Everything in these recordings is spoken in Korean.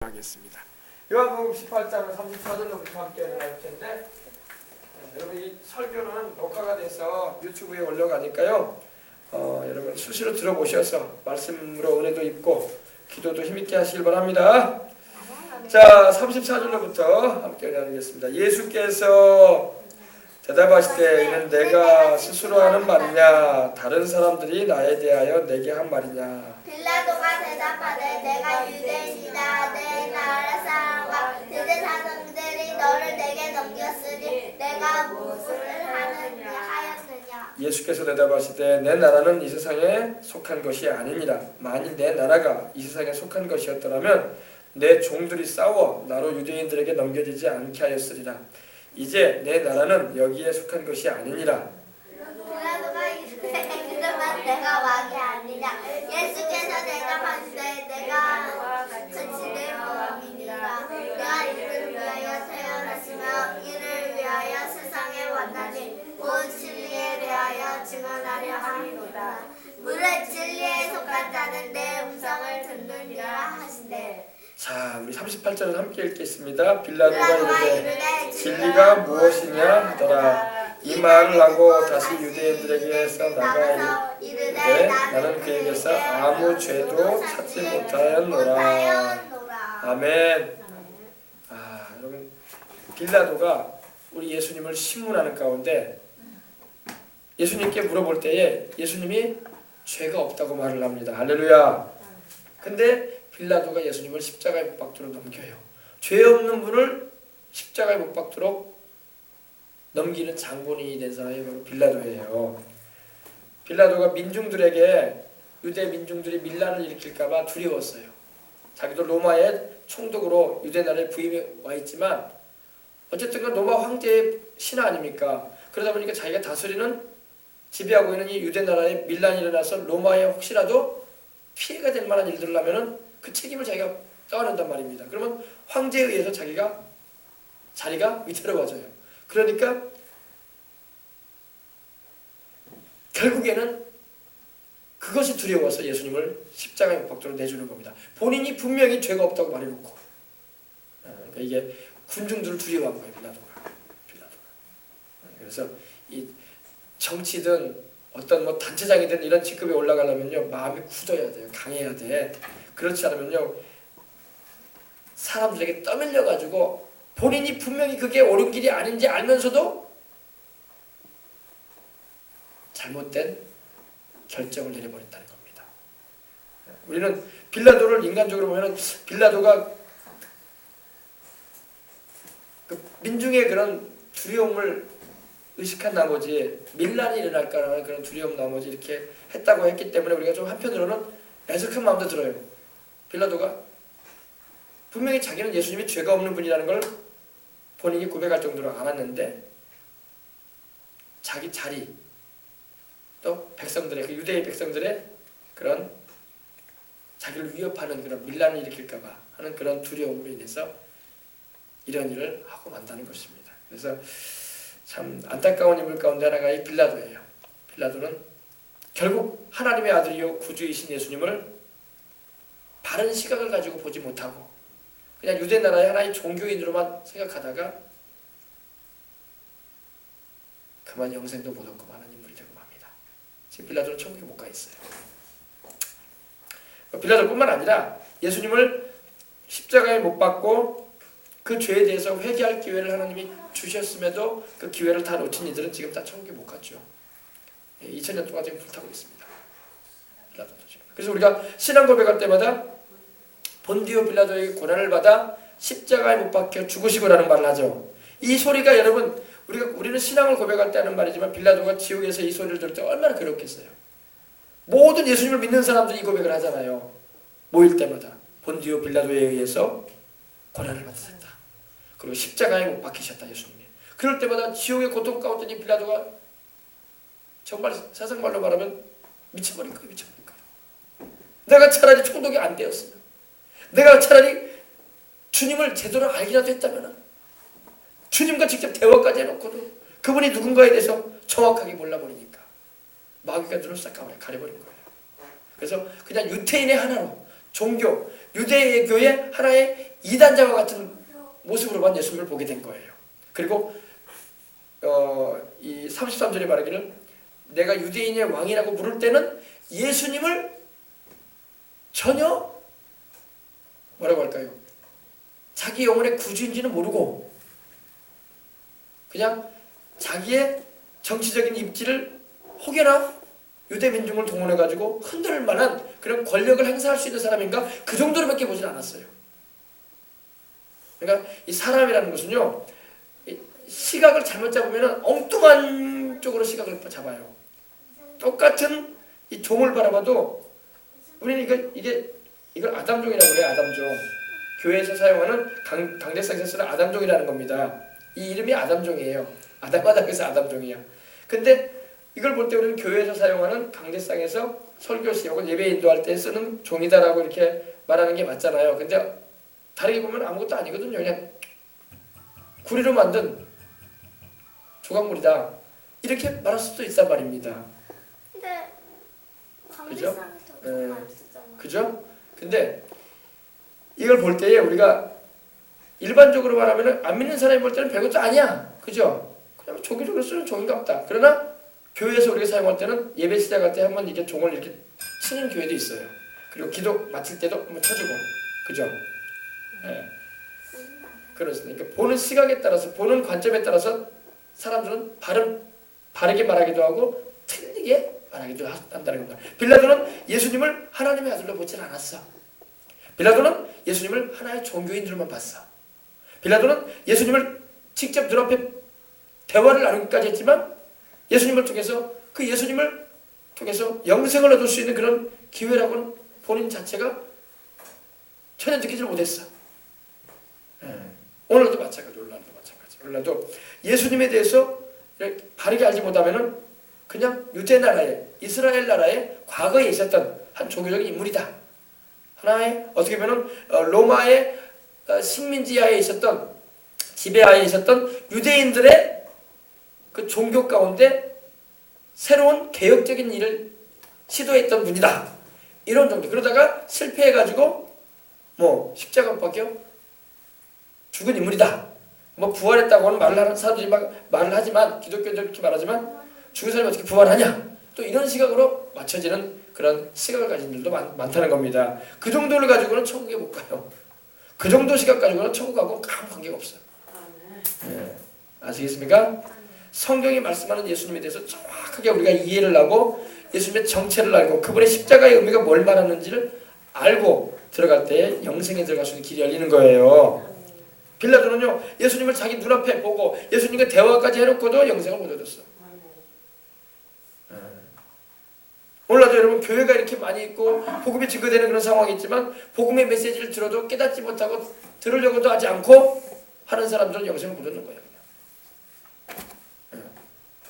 하겠습니다. 요한복음 18장 34절로부터 함께 나눌 텐데 여러분 이 설교는 녹화가 돼서 유튜브에 올라가니까요. 여러분 수시로 들어보셔서 말씀으로 은혜도 입고 기도도 힘있게 하시길 바랍니다. 자, 34절로부터 함께 나누겠습니다. 예수께서 대답하시되 이는 내가 스스로 하는 말이냐 다른 사람들이 나에 대하여 내게 한 말이냐. 빌라도가 대답하되 내가 유대인이다. 내 나라 사람과 대대 사람들이 너를 내게 넘겼으니 내가 무엇을 하였느냐. 예수께서 대답하시되 내 나라는 이 세상에 속한 것이 아니니라. 만일 내 나라가 이 세상에 속한 것이었더라면 내 종들이 싸워 나로 유대인들에게 넘겨지지 않게 하였으리라. 이제 내 나라는 여기에 속한 것이 아니니라. 빌라도가 이르되 그러면 내가 왕이 아니냐. 예수께서 대답하시되 내가 그치의 왕이니라. 내가 이를 위하여 태어났으며 이를 위하여 세상에 왔나니 곧 진리에 대하여 증언하려 함이로다. 무릇 진리에 속한 자는 내 음성을 듣느니라 하시되. 자, 우리 38절을 함께 읽겠습니다. 빌라도가 이르되 진리가 무엇이냐 하더라. 이 말을 하고 다시 유대인들에게서 나가 이르되 나는 그에게서 아무 죄도 찾지 못하였노라. 아멘. 여러분 빌라도가 우리 예수님을 신문하는 가운데 예수님께 물어볼 때에 예수님이 죄가 없다고 말을 합니다. 할렐루야. 근데 빌라도가 예수님을 십자가에 못 박도록 넘겨요. 죄 없는 분을 십자가에 못 박도록 넘기는 장본인이 된 사람이 바로 빌라도예요. 빌라도가 민중들에게 유대 민중들이 밀란을 일으킬까봐 두려웠어요. 자기도 로마의 총독으로 유대 나라에 부임해 와 있지만 어쨌든 로마 황제의 신하 아닙니까? 그러다 보니까 자기가 다스리는 지배하고 있는 이 유대 나라에 밀란이 일어나서 로마에 혹시라도 피해가 될 만한 일들을 하면은 그 책임을 자기가 떠안는단 말입니다. 그러면 황제에 의해서 자리가 위태로워져요. 그러니까 결국에는 그것이 두려워서 예수님을 십자가에 못 박도록 내주는 겁니다. 본인이 분명히 죄가 없다고 말해놓고 그러니까 이게 군중들을 두려워한 거예요. 빌라도가. 그래서 이 정치든 어떤 단체장이든 이런 직급에 올라가려면요 마음이 굳어야 돼요. 강해야 돼. 그렇지 않으면요 사람들에게 떠밀려 가지고 본인이 분명히 그게 옳은 길이 아닌지 알면서도 잘못된 결정을 내려버린다는 겁니다. 우리는 빌라도를 인간적으로 보면 빌라도가 그 민중의 그런 두려움을 의식한 나머지 밀란이 일어날까라는 그런 두려움 나머지 이렇게 했다고 했기 때문에 우리가 좀 한편으로는 애석한 마음도 들어요. 빌라도가 분명히 자기는 예수님이 죄가 없는 분이라는 걸 본인이 고백할 정도로 알았는데 자기 자리 또 백성들의 그 유대의 백성들의 그런 자기를 위협하는 그런 밀란을 일으킬까봐 하는 그런 두려움으로 인해서 이런 일을 하고 만다는 것입니다. 그래서 참 안타까운 인물 가운데 하나가 이 빌라도예요. 빌라도는 결국 하나님의 아들이요 구주이신 예수님을 바른 시각을 가지고 보지 못하고 그냥 유대 나라의 하나의 종교인으로만 생각하다가 그만 영생도 못 얻고 많은 인물이 되고 맙니다. 지금 빌라도는 천국에 못 가 있어요. 빌라도뿐만 아니라 예수님을 십자가에 못 박고 그 죄에 대해서 회개할 기회를 하나님이 주셨음에도 그 기회를 다 놓친 이들은 지금 다 천국에 못 갔죠. 2000년 동안 지금 불타고 있습니다. 빌라도도 지금. 그래서 우리가 신앙 고백할 때마다 본디오 빌라도에게 고난을 받아 십자가에 못 박혀 죽으시고라는 말을 하죠. 이 소리가 여러분 우리는 신앙을 고백할 때 하는 말이지만 빌라도가 지옥에서 이 소리를 들을 때 얼마나 괴롭겠어요. 모든 예수님을 믿는 사람들이 이 고백을 하잖아요. 모일 때마다 본디오 빌라도에 의해서 고난을 받으셨다. 그리고 십자가에 못 박히셨다 예수님이. 그럴 때마다 지옥의 고통 가운데 있는 빌라도가 정말 세상 말로 말하면 미쳐버린 거예요. 미쳐버린 거예요. 내가 차라리 총독이 안 되었으면 내가 차라리 주님을 제대로 알기라도 했다면 주님과 직접 대화까지 해놓고도 그분이 누군가에 대해서 정확하게 몰라버리니까 마귀가 눈을 싹 가려버린 거예요. 그래서 그냥 유태인의 하나로 종교, 유대교의 하나의 이단자와 같은 모습으로만 예수님을 보게 된 거예요. 그리고 이 33절에 말하기를 내가 유대인의 왕이라고 부를 때는 예수님을 전혀 뭐라고 할까요? 자기 영혼의 구주인지는 모르고 그냥 자기의 정치적인 입지를 혹여나 유대 민중을 동원해가지고 흔들 만한 그런 권력을 행사할 수 있는 사람인가 그 정도로밖에 보진 않았어요. 그러니까 이 사람이라는 것은요 시각을 잘못 잡으면 엉뚱한 쪽으로 시각을 잡아요. 똑같은 이 종을 바라봐도 우리는 이걸 아담종이라고 해요. 아담종. 교회에서 사용하는 강대상에서 쓰는 아담종이라는 겁니다. 이 이름이 아담종이에요. 아담하다그래서 아담종이야. 근데 이걸 볼 때 우리는 교회에서 사용하는 강대상에서 설교시 혹은 예배 인도할 때 쓰는 종이다라고 이렇게 말하는 게 맞잖아요. 근데 다르게 보면 아무것도 아니거든요. 그냥 구리로 만든 조각물이다. 이렇게 말할 수도 있단 말입니다. 근데 그죠? 강대상에서 돈 안 쓰잖아. 그죠? 근데 이걸 볼 때에 우리가 일반적으로 말하면 안 믿는 사람이 볼 때는 별것도 아니야. 그죠? 그냥 종이적으로 쓰는 종인가 보다. 그러나 교회에서 우리가 사용할 때는 예배 시작할 때 한번 이렇게 종을 이렇게 치는 교회도 있어요. 그리고 기도 마칠 때도 한번 쳐주고. 그죠? 예. 그렇습니다. 그러니까 보는 시각에 따라서, 보는 관점에 따라서 사람들은 바르게 말하기도 하고 틀리게 말하기도 한다는 겁니다. 빌라도는 예수님을 하나님의 아들로 보질 않았어. 빌라도는 예수님을 하나의 종교인으로만 봤어. 빌라도는 예수님을 직접 눈앞에 대화를 나누기까지 했지만 예수님을 통해서 그 예수님을 통해서 영생을 얻을 수 있는 그런 기회라고는 본인 자체가 전혀 느끼지 못했어. 오늘도 마찬가지, 오늘도 마찬가지. 오늘도 예수님에 대해서 바르게 알지 못하면은 그냥 유대 나라에, 이스라엘 나라에 과거에 있었던 한 종교적인 인물이다. 하나의 어떻게 보면 로마의 식민지하에 있었던 지배하에 있었던 유대인들의 그 종교 가운데 새로운 개혁적인 일을 시도했던 분이다. 이런 정도. 그러다가 실패해가지고 뭐 십자가 못 박혀 죽은 인물이다. 뭐 부활했다고는 말을 하는 사람들이 막 말을 하지만 기독교인들 그렇게 말하지만 죽은 사람이 어떻게 부활하냐? 또 이런 시각으로 맞춰지는 그런 시각을 가진 분들도 많다는 겁니다. 그 정도를 가지고는 천국에 못 가요. 그 정도 시각 가지고는 천국하고 아무 관계가 없어요. 네. 아시겠습니까? 성경이 말씀하는 예수님에 대해서 정확하게 우리가 이해를 하고 예수님의 정체를 알고 그분의 십자가의 의미가 뭘 말하는지를 알고 들어갈 때 영생에 들어갈 수 있는 길이 열리는 거예요. 빌라도는요 예수님을 자기 눈앞에 보고 예수님과 대화까지 해놓고도 영생을 못 얻었어. 오늘날도 여러분 교회가 이렇게 많이 있고 복음이 증거되는 그런 상황이 있지만 복음의 메시지를 들어도 깨닫지 못하고 들으려고도 하지 않고 하는 사람들은 영생을 못 얻는 거예요.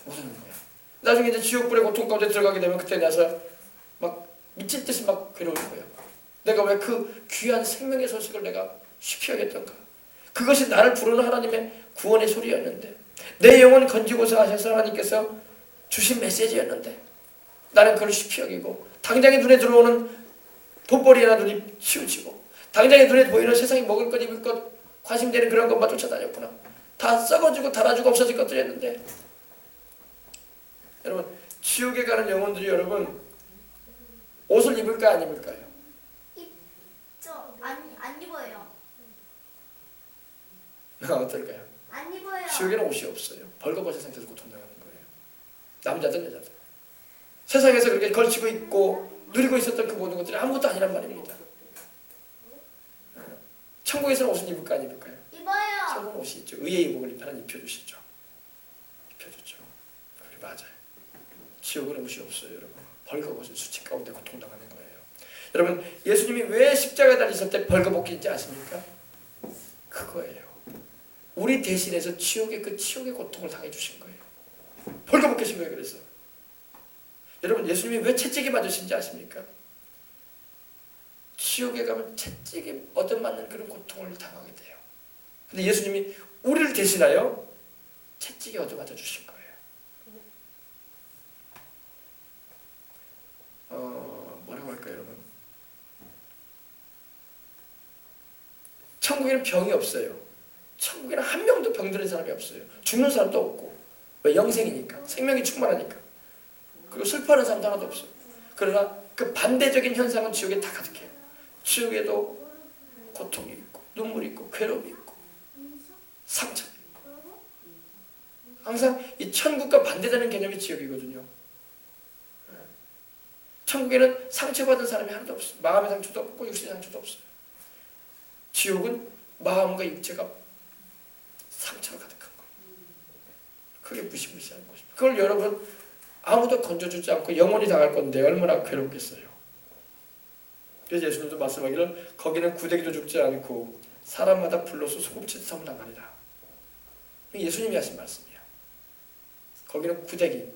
못 얻는 거예요. 나중에 이제 지옥불의 고통 가운데 들어가게 되면 그때 나서 막 미칠 듯이 막 괴로울 거예요. 내가 왜 그 귀한 생명의 소식을 내가 쉽게 하겠던가. 그것이 나를 부르는 하나님의 구원의 소리였는데 내 영혼 건지고서 하셔서 하나님께서 주신 메시지였는데 나는 그걸 쉽게 여기고 당장에 눈에 들어오는 돈벌이나 눈이 치우치고 당장에 눈에 보이는 세상에 먹을 것 입을 것 관심되는 그런 것만 쫓아다녔구나. 다 썩어지고 닳아지고 없어질 것들이었는데 여러분 지옥에 가는 영혼들이 여러분 옷을 입을까요 안 입을까요? 입죠. 안 입어요. 어떨까요? 안 입어요. 지옥에는 옷이 없어요. 벌거벗은 상태에서 고통당하는 거예요. 남자든 여자든. 세상에서 그렇게 걸치고 있고 누리고 있었던 그 모든 것들이 아무것도 아니란 말입니다. 천국에서는 옷을 입을까 안 입을까요? 입어요. 천국은 옷이 있죠. 의의 의복을 하나님 입혀주시죠. 입혀주죠. 그래 맞아요. 지옥은 옷이 없어요. 여러분. 벌거벗은 수치 가운데 고통당하는 거예요. 여러분 예수님이 왜 십자가에 달리실 때 벌거벗긴지 아십니까? 그거예요. 우리 대신해서 그 치욕의 고통을 당해주신 거예요. 벌거벗기신 거예요. 그래서 여러분 예수님이 왜 채찍에 맞으신지 아십니까? 지옥에 가면 채찍에 얻어맞는 그런 고통을 당하게 돼요. 근데 예수님이 우리를 대신하여 채찍에 얻어맞아 주신 거예요. 뭐라고 할까요 여러분? 천국에는 병이 없어요. 천국에는 한 명도 병드는 사람이 없어요. 죽는 사람도 없고. 왜? 영생이니까. 생명이 충만하니까. 그리고 슬퍼하는 사람도 하나도 없어요. 그러나 그 반대적인 현상은 지옥에 다 가득해요. 지옥에도 고통이 있고 눈물이 있고 괴로움이 있고 상처가 있고. 항상 이 천국과 반대되는 개념이 지옥이거든요. 천국에는 상처받은 사람이 하나도 없어요. 마음의 상처도 없고 육신의 상처도 없어요. 지옥은 마음과 육체가 상처로 가득한 거예요. 그게 무시무시한 것입니다. 그걸 여러분 아무도 건져주지 않고 영원히 당할 건데 얼마나 괴롭겠어요. 그래서 예수님도 말씀하기를 거기는 구데기도 죽지 않고 사람마다 불로서 소금치듯 섬을 나가리라. 예수님이 하신 말씀이야. 거기는 구데기,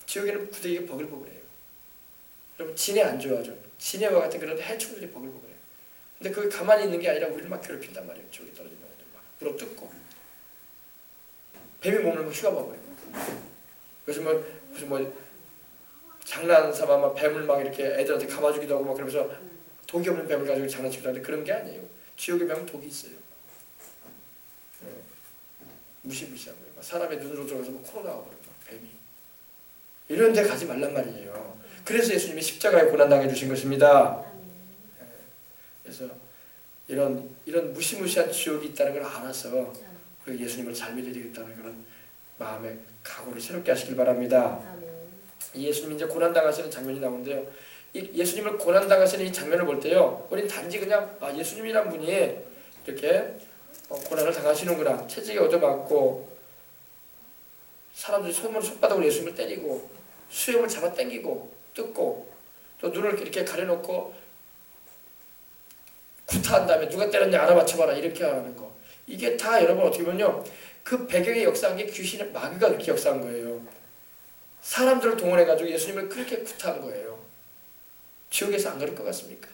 지옥에는 구데기가 버글버글해요. 여러분 진해 안 좋아하죠. 진해와 같은 그런 해충들이 버글버글해요. 근데 그게 가만히 있는 게 아니라 우리를 막 괴롭힌단 말이에요. 지옥에 떨어지면 막 물어뜯고 뱀이 몸을 막 휘감아버리고. 그래서 무슨 장난 삼아 막 뱀을 막 이렇게 애들한테 감아주기도 하고 막 그러면서 독이 없는 뱀을 가지고 장난치기도 하는데 그런 게 아니에요. 지옥의 뱀은 독이 있어요. 무시무시한 거예요. 사람의 눈으로 들어가서 막 코로 나와버려요. 뱀이. 이런 데 가지 말란 말이에요. 그래서 예수님이 십자가에 고난당해 주신 것입니다. 그래서 이런 무시무시한 지옥이 있다는 걸 알아서 우리가 예수님을 잘 믿어야 되겠다는 그런 마음의 각오를 새롭게 하시길 바랍니다. 예수님이 이제 고난당하시는 장면이 나오는데요. 이 예수님을 고난당하시는 이 장면을 볼 때요, 우리는 단지 그냥 예수님이란 분이 이렇게 고난을 당하시는구나, 채찍에 얻어맞고 사람들이 손바닥으로 예수님을 때리고 수염을 잡아 당기고 뜯고 또 눈을 이렇게 가려놓고 구타한 다음에 누가 때렸냐 알아맞혀봐라 이렇게 하는 거, 이게 다 여러분 어떻게 보면요 그 배경에 역사한 게 귀신의 마귀가 그렇게 역사한 거예요. 사람들을 동원해가지고 예수님을 그렇게 구타한 거예요. 지옥에서 안 그럴 것 같습니까?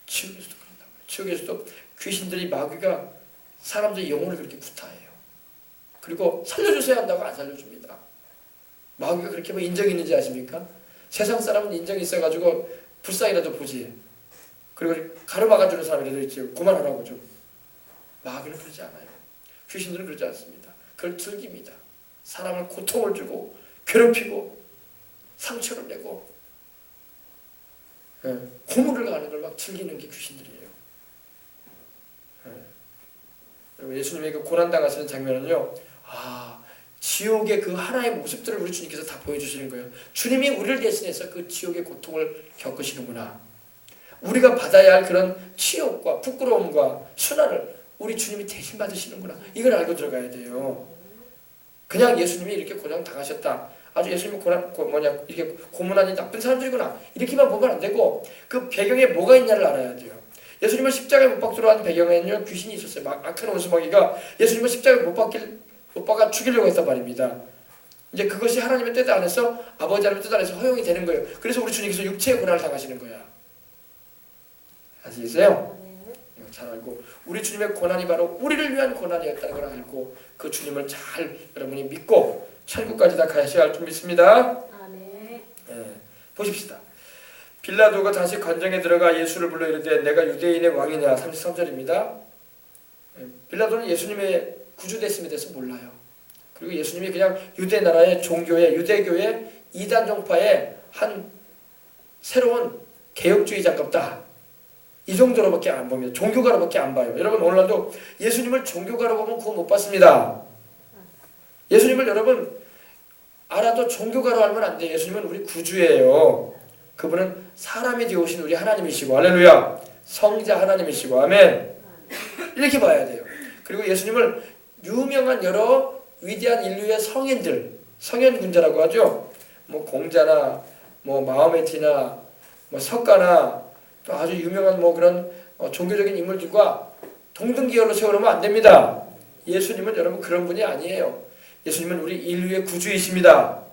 지옥에서도 그런다고요. 지옥에서도 귀신들이 마귀가 사람들의 영혼을 그렇게 구타해요. 그리고 살려주세요 한다고 안 살려줍니다. 마귀가 그렇게 뭐 인정이 있는지 아십니까? 세상 사람은 인정이 있어가지고 불쌍이라도 보지. 그리고 가로막아주는 사람이라도 있지. 그만하라고 좀. 마귀는 그러지 않아요. 귀신들은 그러지 않습니다. 그걸 즐깁니다. 사람을 고통을 주고 괴롭히고 상처를 내고 고문을 가는 걸 막 즐기는 게 귀신들이에요. 예수님의 그 고난당하시는 장면은요, 지옥의 그 하나의 모습들을 우리 주님께서 다 보여주시는 거예요. 주님이 우리를 대신해서 그 지옥의 고통을 겪으시는구나. 우리가 받아야 할 그런 치욕과 부끄러움과 순환을 우리 주님이 대신 받으시는구나. 이걸 알고 들어가야 돼요. 그냥 예수님이 이렇게 고난 당하셨다, 아주 예수님이 이렇게 고문하니 나쁜 사람들이구나, 이렇게만 보면 안 되고 그 배경에 뭐가 있냐를 알아야 돼요. 예수님을 십자가에 못 박도록 한 배경에는요 귀신이 있었어요. 악한 원수마귀가 예수님을 십자가에 못 박아 죽이려고 했단 말입니다. 이제 그것이 하나님의 뜻 안에서, 아버지 하나님의 뜻 안에서 허용이 되는 거예요. 그래서 우리 주님께서 육체의 고난을 당하시는 거야. 아시겠어요? 이거 잘 알고 우리 주님의 고난이 바로 우리를 위한 고난이었다는 걸 알고 그 주님을 잘 여러분이 믿고 천국까지 다 가셔야 할 줄 믿습니다. 보십시다. 빌라도가 다시 관정에 들어가 예수를 불러 이르되 내가 유대인의 왕이냐. 33절입니다. 빌라도는 예수님의 구주됐음에 대해서 몰라요. 그리고 예수님이 그냥 유대 나라의 종교의 유대교의 이단 종파의 한 새로운 개혁주의자급다, 이 정도로밖에 안 봅니다. 종교가로밖에 안 봐요. 여러분 오늘날도 예수님을 종교가로 보면 구원 못 받습니다. 예수님을 여러분 알아도 종교가로 알면 안 돼요. 예수님은 우리 구주예요. 그분은 사람이 되어오신 우리 하나님이시고, 할렐루야, 성자 하나님이시고, 아멘. 이렇게 봐야 돼요. 그리고 예수님을 유명한 여러 위대한 인류의 성인들, 성현군자라고 하죠. 뭐 공자나 뭐 마호메트나 뭐 석가나 또 아주 유명한 뭐 그런 종교적인 인물들과 동등기열로 세워놓으면 안 됩니다. 예수님은 여러분 그런 분이 아니에요. 예수님은 우리 인류의 구주이십니다.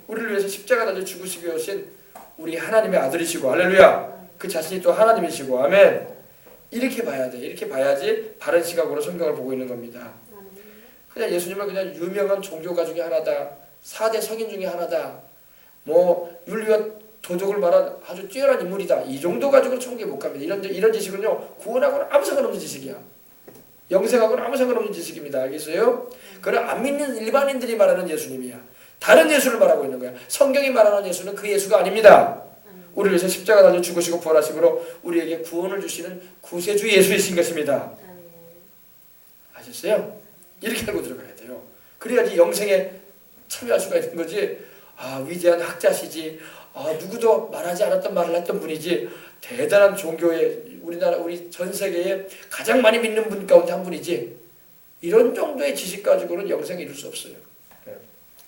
우리를 위해서 십자가 달려 죽으시기 오신 우리 하나님의 아들이시고, 할렐루야, 그 자신이 또 하나님이시고, 아멘. 이렇게 봐야 돼. 이렇게 봐야지 바른 시각으로 성경을 보고 있는 겁니다. 그냥 예수님은 그냥 유명한 종교가 중에 하나다, 4대 성인 중에 하나다, 뭐 윤리와 도덕을 말한 아주 뛰어난 인물이다. 이 정도 가지고는 천국에 못 갑니다. 이런 지식은요, 구원하고는 아무 상관없는 지식이야. 영생하고는 아무 상관없는 지식입니다. 알겠어요? 그걸 안 믿는 일반인들이 말하는 예수님이야. 다른 예수를 말하고 있는 거야. 성경이 말하는 예수는 그 예수가 아닙니다. 우리를 위해서 십자가 달려 죽으시고 부활하심으로 우리에게 구원을 주시는 구세주 예수이신 것입니다. 아셨어요? 이렇게 알고 들어가야 돼요. 그래야지 영생에 참여할 수가 있는 거지. 아, 위대한 학자시지. 아, 누구도 말하지 않았던 말을 했던 분이지. 대단한 종교의 우리나라 우리 전 세계에 가장 많이 믿는 분 가운데 한 분이지. 이런 정도의 지식 가지고는 영생에 이룰 수 없어요.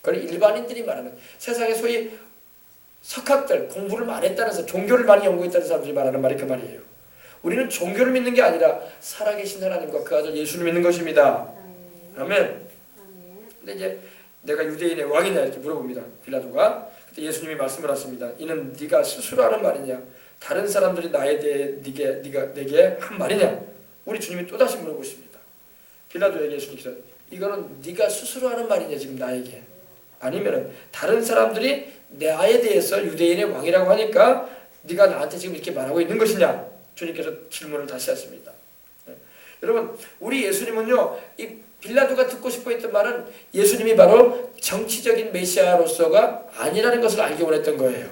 그건 일반인들이 말하는 세상에 소위 석학들 공부를 많이 했다는 사람, 종교를 많이 연구했다는 사람들이 말하는 말이 그 말이에요. 우리는 종교를 믿는 게 아니라 살아계신 하나님과 그 아들 예수를 믿는 것입니다. 아멘. 근데 이제 내가 유대인의 왕이냐 이렇게 물어봅니다. 빌라도가. 그때 예수님이 말씀을 하십니다. 이는 네가 스스로 하는 말이냐? 다른 사람들이 나에 대해 네가 내게 한 말이냐? 우리 주님이 또다시 물어보십니다. 빌라도에게 예수님께서 이거는 네가 스스로 하는 말이냐 지금 나에게? 아니면은 다른 사람들이 나에 대해서 유대인의 왕이라고 하니까 네가 나한테 지금 이렇게 말하고 있는 것이냐? 주님께서 질문을 다시 하십니다. 네. 여러분, 우리 예수님은요, 이 빌라도가 듣고 싶어 했던 말은 예수님이 바로 정치적인 메시아로서가 아니라는 것을 알기 원했던 거예요.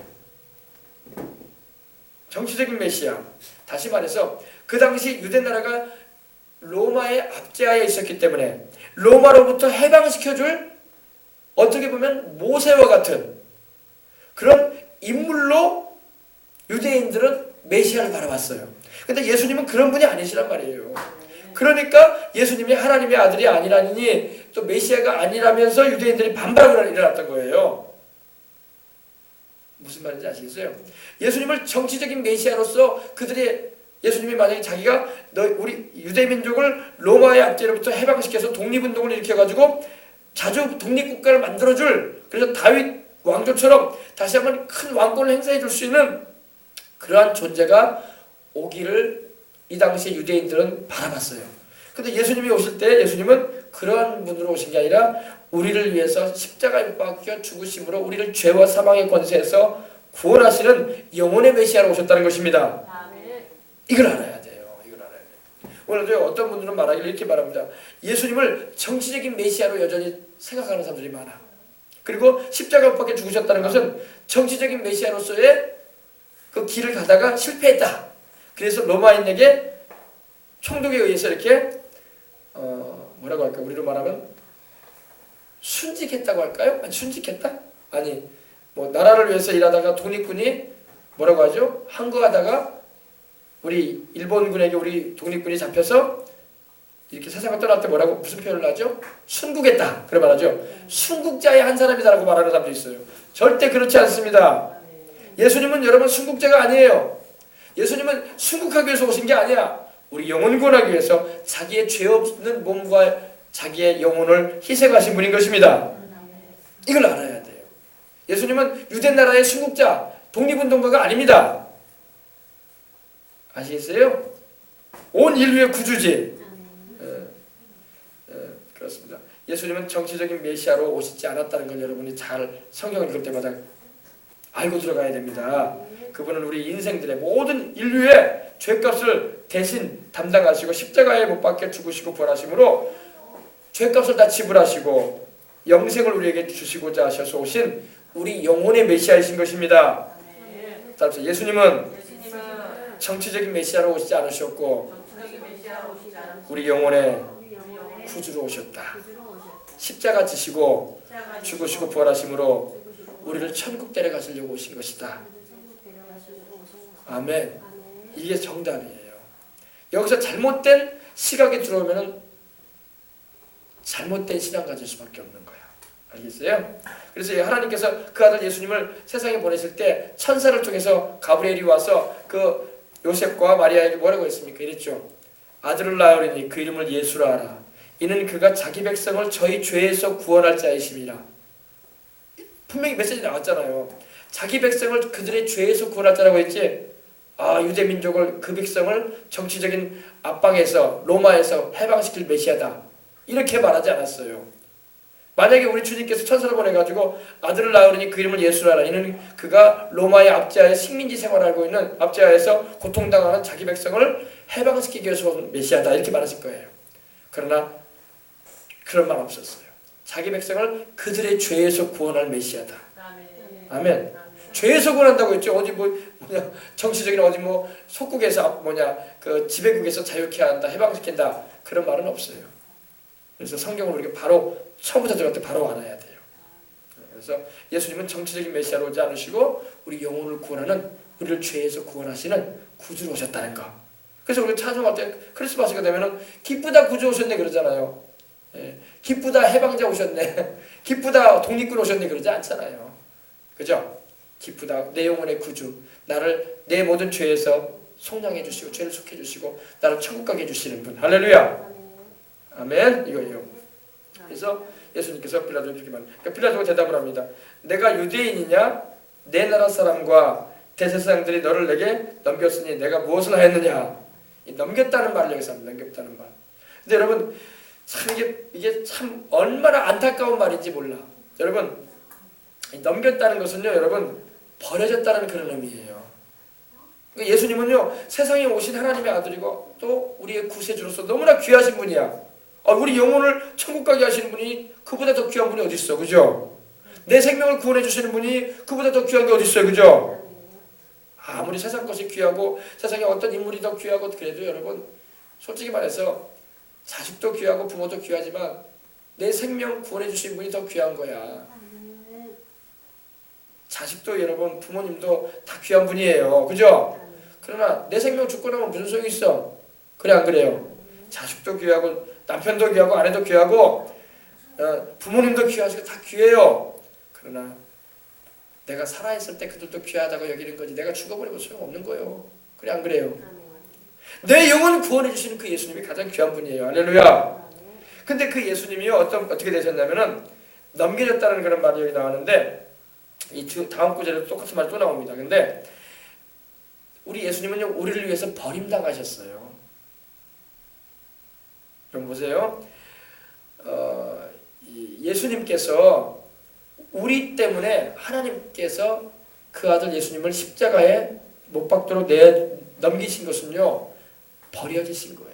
정치적인 메시아. 다시 말해서 그 당시 유대 나라가 로마의 압제하에 있었기 때문에 로마로부터 해방시켜줄 어떻게 보면 모세와 같은 그런 인물로 유대인들은 메시아를 바라봤어요. 근데 예수님은 그런 분이 아니시란 말이에요. 그러니까 예수님이 하나님의 아들이 아니라니 또 메시아가 아니라면서 유대인들이 반발을 일어났던 거예요. 무슨 말인지 아시겠어요? 예수님을 정치적인 메시아로서 그들이 예수님이 만약에 자기가 우리 유대민족을 로마의 압제로부터 해방시켜서 독립운동을 일으켜가지고 자주 독립국가를 만들어줄, 그래서 다윗 왕조처럼 다시 한번 큰 왕권을 행사해 줄 수 있는 그러한 존재가 오기를 이 당시 유대인들은 바라봤어요. 근데 예수님이 오실 때 예수님은 그러한 분으로 오신 게 아니라 우리를 위해서 십자가에 못 박혀 죽으심으로 우리를 죄와 사망의 권세에서 구원하시는 영혼의 메시아로 오셨다는 것입니다. 이걸 알아야 돼요. 이걸 알아야 돼요. 오늘도 어떤 분들은 말하기를 이렇게 말합니다. 예수님을 정치적인 메시아로 여전히 생각하는 사람들이 많아. 그리고 십자가 못 박혀 죽으셨다는 것은 정치적인 메시아로서의 그 길을 가다가 실패했다. 그래서 로마인에게 총독에 의해서 이렇게 뭐라고 할까? 우리로 말하면 순직했다고 할까요? 아니, 순직했다? 아니, 뭐 나라를 위해서 일하다가 독립군이 뭐라고 하죠? 항거하다가 우리 일본군에게 우리 독립군이 잡혀서 이렇게 세상을 떠날 때 뭐라고 무슨 표현을 하죠? 순국했다. 그래 말하죠. 순국자의 한 사람이다라고 말하는 사람도 있어요. 절대 그렇지 않습니다. 예수님은 여러분 순국자가 아니에요. 예수님은 순국하기 위해서 오신 게 아니야. 우리 영혼 구원하기 위해서 자기의 죄 없는 몸과 자기의 영혼을 희생하신 분인 것입니다. 이걸 알아야 돼요. 예수님은 유대 나라의 순국자, 독립운동가가 아닙니다. 아시겠어요? 온 인류의 구주지. 그렇습니다. 예수님은 정치적인 메시아로 오시지 않았다는 걸 여러분이 잘 성경을 읽을 때마다 알고 들어가야 됩니다. 그분은 우리 인생들의 모든 인류의 죄값을 대신 담당하시고 십자가에 못 박혀 죽으시고 부활하심으로 죄값을 다 지불하시고 영생을 우리에게 주시고자 하셔서 오신 우리 영혼의 메시아이신 것입니다. 따라서 예수님은 정치적인 메시아로 오시지 않으셨고 우리 영혼의 구주로 오셨다. 십자가 지시고 죽으시고 부활하심으로 우리를 천국 데려가시려고 오신 것이다. 아멘. 이게 정답이에요. 여기서 잘못된 시각이 들어오면 잘못된 신앙 가질 수밖에 없는 거야. 알겠어요? 그래서 하나님께서 그 아들 예수님을 세상에 보내실 때 천사를 통해서 가브리엘이 와서 그 요셉과 마리아에게 뭐라고 했습니까? 이랬죠. 아들을 낳으리니 그 이름을 예수라 하라. 이는 그가 자기 백성을 저희 죄에서 구원할 자이심이라. 분명히 메시지 나왔잖아요. 자기 백성을 그들의 죄에서 구원할 자라고 했지. 아, 유대 민족을 그 백성을 정치적인 압박에서 로마에서 해방시킬 메시아다. 이렇게 말하지 않았어요. 만약에 우리 주님께서 천사를 보내가지고 아들을 낳으니 그 이름을 예수라 하라. 이는 그가 로마의 압제하에 식민지 생활하고 있는 압제하에서 고통당하는 자기 백성을 해방시키기 위해서 온 메시아다. 이렇게 말하실 거예요. 그러나 그런 말 없었어요. 자기 백성을 그들의 죄에서 구원할 메시아다. 아멘. 죄에서 구원한다고 했죠. 어디 뭐냐 정치적인 어디 뭐 속국에서 그 지배국에서 자유케 한다, 해방시킨다 그런 말은 없어요. 그래서 성경을 우리가 바로 처음부터 들어갈 때 바로 알아야 돼요. 그래서 예수님은 정치적인 메시아로 오지 않으시고 우리 영혼을 구원하는, 우리를 죄에서 구원하시는 구주로 오셨다는 거. 그래서 우리 찬송할 때 크리스마스가 되면은 기쁘다 구주 오셨네 그러잖아요. 예, 기쁘다 해방자 오셨네, 기쁘다 독립군 오셨네 그러지 않잖아요. 그죠? 기쁘다 내 영혼의 구주, 나를 내 모든 죄에서 속량해 주시고 죄를 속해 주시고 나를 천국 가게 해주시는 분. 할렐루야. 아멘. 이거예요. 그래서 예수님께서 빌라도에게 이렇게 말합니다. 그러니까 빌라도가 대답을 합니다. 내가 유대인이냐? 내 나라 사람과 대제사장들이 너를 내게 넘겼으니 내가 무엇을 하였느냐? 이 넘겼다는 말을 여기서 합니다. 넘겼다는 말. 근데 여러분 참 이게 참 얼마나 안타까운 말인지 몰라. 여러분 넘겼다는 것은요, 여러분 버려졌다는 그런 의미예요. 예수님은요 세상에 오신 하나님의 아들이고 또 우리의 구세주로서 너무나 귀하신 분이야. 우리 영혼을 천국 가게 하시는 분이 그보다 더 귀한 분이 어디 있어, 그죠? 내 생명을 구원해 주시는 분이 그보다 더 귀한 게 어디 있어요, 그죠? 아무리 세상 것이 귀하고 세상에 어떤 인물이 더 귀하고 그래도 여러분 솔직히 말해서 자식도 귀하고 부모도 귀하지만 내 생명 구원해 주신 분이 더 귀한 거야. 자식도 여러분 부모님도 다 귀한 분이에요, 그죠? 그러나 내 생명 죽고 나면 무슨 소용이 있어? 그래 안 그래요? 자식도 귀하고 남편도 귀하고 아내도 귀하고 부모님도 귀하시고 다 귀해요. 그러나 내가 살아있을 때 그들도 귀하다고 여기는 거지 내가 죽어버리면 소용없는 거예요. 그래 안 그래요? 내 영혼을 구원해 주시는 그 예수님이 가장 귀한 분이에요. 할렐루야. 근데 그 예수님이요 어떻게 되셨냐면은 넘겨졌다는 그런 말이 여기 나오는데 이 다음 구절에도 똑같은 말이 또 나옵니다. 근데 우리 예수님은요 우리를 위해서 버림당하셨어요. 그럼 보세요. 예수님께서 우리 때문에 하나님께서 그 아들 예수님을 십자가에 못 박도록 넘기신 것은요 버려지신 거예요.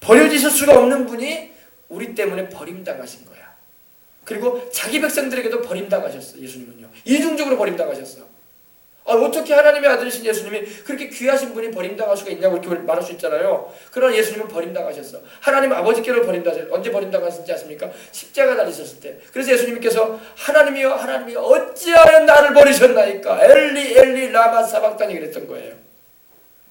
버려지실 수가 없는 분이 우리 때문에 버림당하신 거야. 그리고 자기 백성들에게도 버림당하셨어요. 예수님은요 이중적으로 버림당하셨어. 어떻게 하나님의 아들이신 예수님이 그렇게 귀하신 분이 버림당할 수가 있냐고 이렇게 말할 수 있잖아요. 그러나 예수님은 버림당하셨어. 하나님 아버지께로 버림당하셨어요. 언제 버림당하셨는지 아십니까? 십자가 달리셨을 때. 그래서 예수님께서 하나님이여 하나님이여 어찌하여 나를 버리셨나이까? 엘리 엘리 라마 사박단이 그랬던 거예요.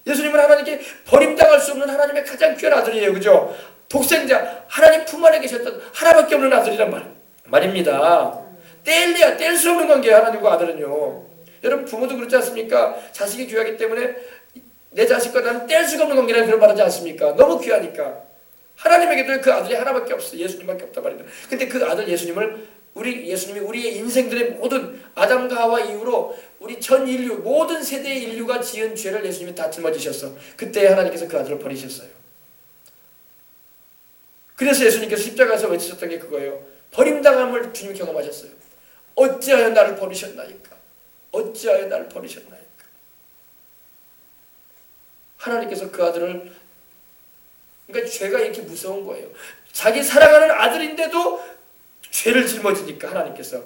예수님은 하나님께 버림당할 수 없는 하나님의 가장 귀한 아들이에요. 그죠? 독생자 하나님 품 안에 계셨던 하나밖에 없는 아들이란 말입니다. 뗄래야 뗄 수 없는 관계예요. 하나님과 아들은요. 여러분 부모도 그렇지 않습니까? 자식이 귀하기 때문에 내 자식과 나는 뗄 수가 없는 관계라는 그런 말하지 않습니까? 너무 귀하니까. 하나님에게도 그 아들이 하나밖에 없어. 예수님밖에 없단 말입니다. 근데 그 아들 예수님을 예수님이 우리의 인생들의 모든 아담과 하와 이후로 우리 전 인류 모든 세대의 인류가 지은 죄를 예수님이 다 짊어지셨어. 그때 하나님께서 그 아들을 버리셨어요. 그래서 예수님께서 십자가에서 외치셨던 게 그거예요. 버림당함을 주님이 경험하셨어요. 어찌하여 나를 버리셨나이까? 어찌하여 나를 버리셨나이까? 하나님께서 그 아들을, 그러니까 죄가 이렇게 무서운 거예요. 자기 사랑하는 아들인데도 죄를 짊어지니까 하나님께서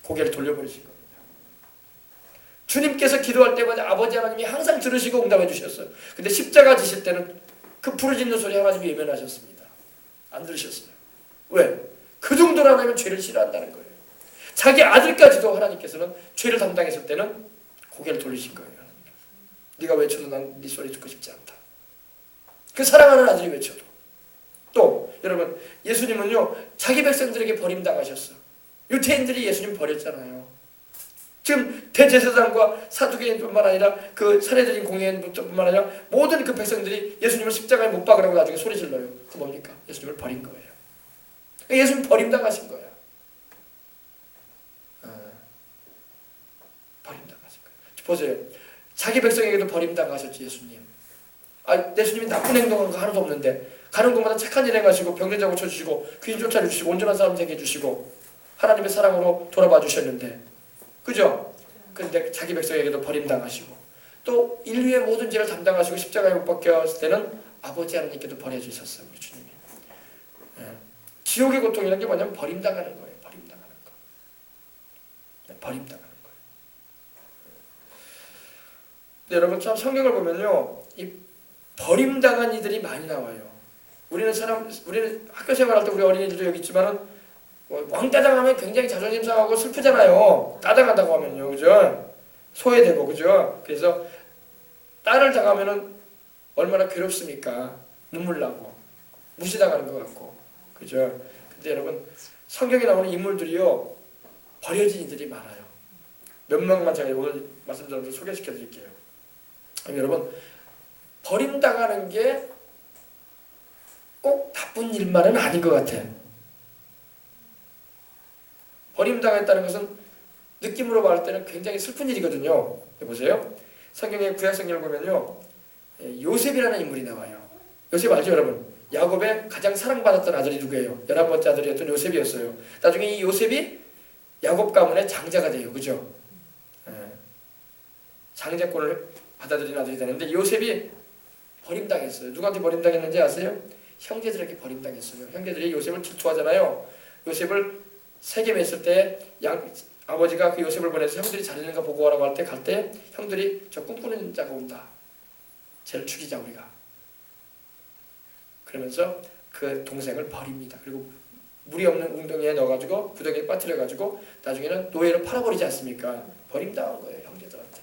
고개를 돌려버리신 겁니다. 주님께서 기도할 때마다 아버지 하나님이 항상 들으시고 응답해 주셨어요. 근데 십자가 지실 때는 그 부르짖는 소리 하나님이 외면하셨습니다. 안 들으셨어요. 왜? 그 정도로 하나님은 죄를 싫어한다는 거예요. 자기 아들까지도 하나님께서는 죄를 담당했을 때는 고개를 돌리신 거예요. 하나님께서. 네가 외쳐도 난 네 소리 듣고 싶지 않다. 그 사랑하는 아들이 외쳐도. 또 여러분 예수님은요 자기 백성들에게 버림당하셨어. 유태인들이 예수님 버렸잖아요. 지금 대제사장과 사두개인뿐만 아니라 그 살해드린 공회인뿐만 아니라 모든 그 백성들이 예수님을 십자가에 못 박으라고 나중에 소리 질러요. 그 뭡니까? 예수님을 버린 거예요. 예수님 버림당하신 거야. 버림당하신 거예요. 보세요. 자기 백성에게도 버림당하셨지 예수님. 예수님이 나쁜 행동한 거 하나도 없는데 가는 곳마다 착한 일 행하시고 병든 자 고쳐주시고 귀신 쫓아주시고 온전한 사람 되게 해주시고 하나님의 사랑으로 돌아봐 주셨는데, 그죠? 근데 자기 백성에게도 버림당하시고 또 인류의 모든 죄를 담당하시고 십자가에 못 박혔을 때는 아버지 하나님께도 버려주셨어요. 우리 주님이. 예. 지옥의 고통이라는 게 뭐냐면 버림당하는 거예요. 버림당하는 거. 네, 버림당하는 거예요. 근데 여러분 참 성경을 보면요, 이 버림당한 이들이 많이 나와요. 우리는 학교 생활할 때 우리 어린이들도 여기 있지만은 왕따 당하면 굉장히 자존심 상하고 슬프잖아요. 따당한다고 하면요, 그죠? 소외되고, 그죠? 그래서 딸을 당하면은 얼마나 괴롭습니까? 눈물 나고 무시당하는 것 같고, 그죠? 근데 여러분 성경에 나오는 인물들이요 버려진 이들이 많아요. 몇 명만 제가 오늘 말씀드린 소개시켜 드릴게요. 여러분 버림당하는 게 꼭 나쁜 일만은 아닌 것 같아요. 버림당했다는 것은 느낌으로 말할 때는 굉장히 슬픈 일이거든요. 보세요. 성경의 구약 성경을 보면요, 요셉이라는 인물이 나와요. 요셉 알죠, 여러분? 야곱의 가장 사랑받았던 아들이 누구예요? 11번째 아들이었던 요셉이었어요. 나중에 이 요셉이 야곱 가문의 장자가 돼요. 그죠? 장자권을 받아들인 아들이 되는데 요셉이 버림당했어요. 누구한테 버림당했는지 아세요? 형제들에게 버림당했어요. 형제들이 요셉을 질투하잖아요. 요셉을 세겜에 있을 때 아버지가 그 요셉을 보내서 형들이 잘 있는가 보고 오라고 할 때 갈 때 형들이 저 꿈꾸는 자가 온다. 쟤를 죽이자 우리가. 그러면서 그 동생을 버립니다. 그리고 물이 없는 웅덩이에 넣어가지고 구덩이에 빠뜨려가지고 나중에는 노예로 팔아버리지 않습니까? 버림당한 거예요. 형제들한테.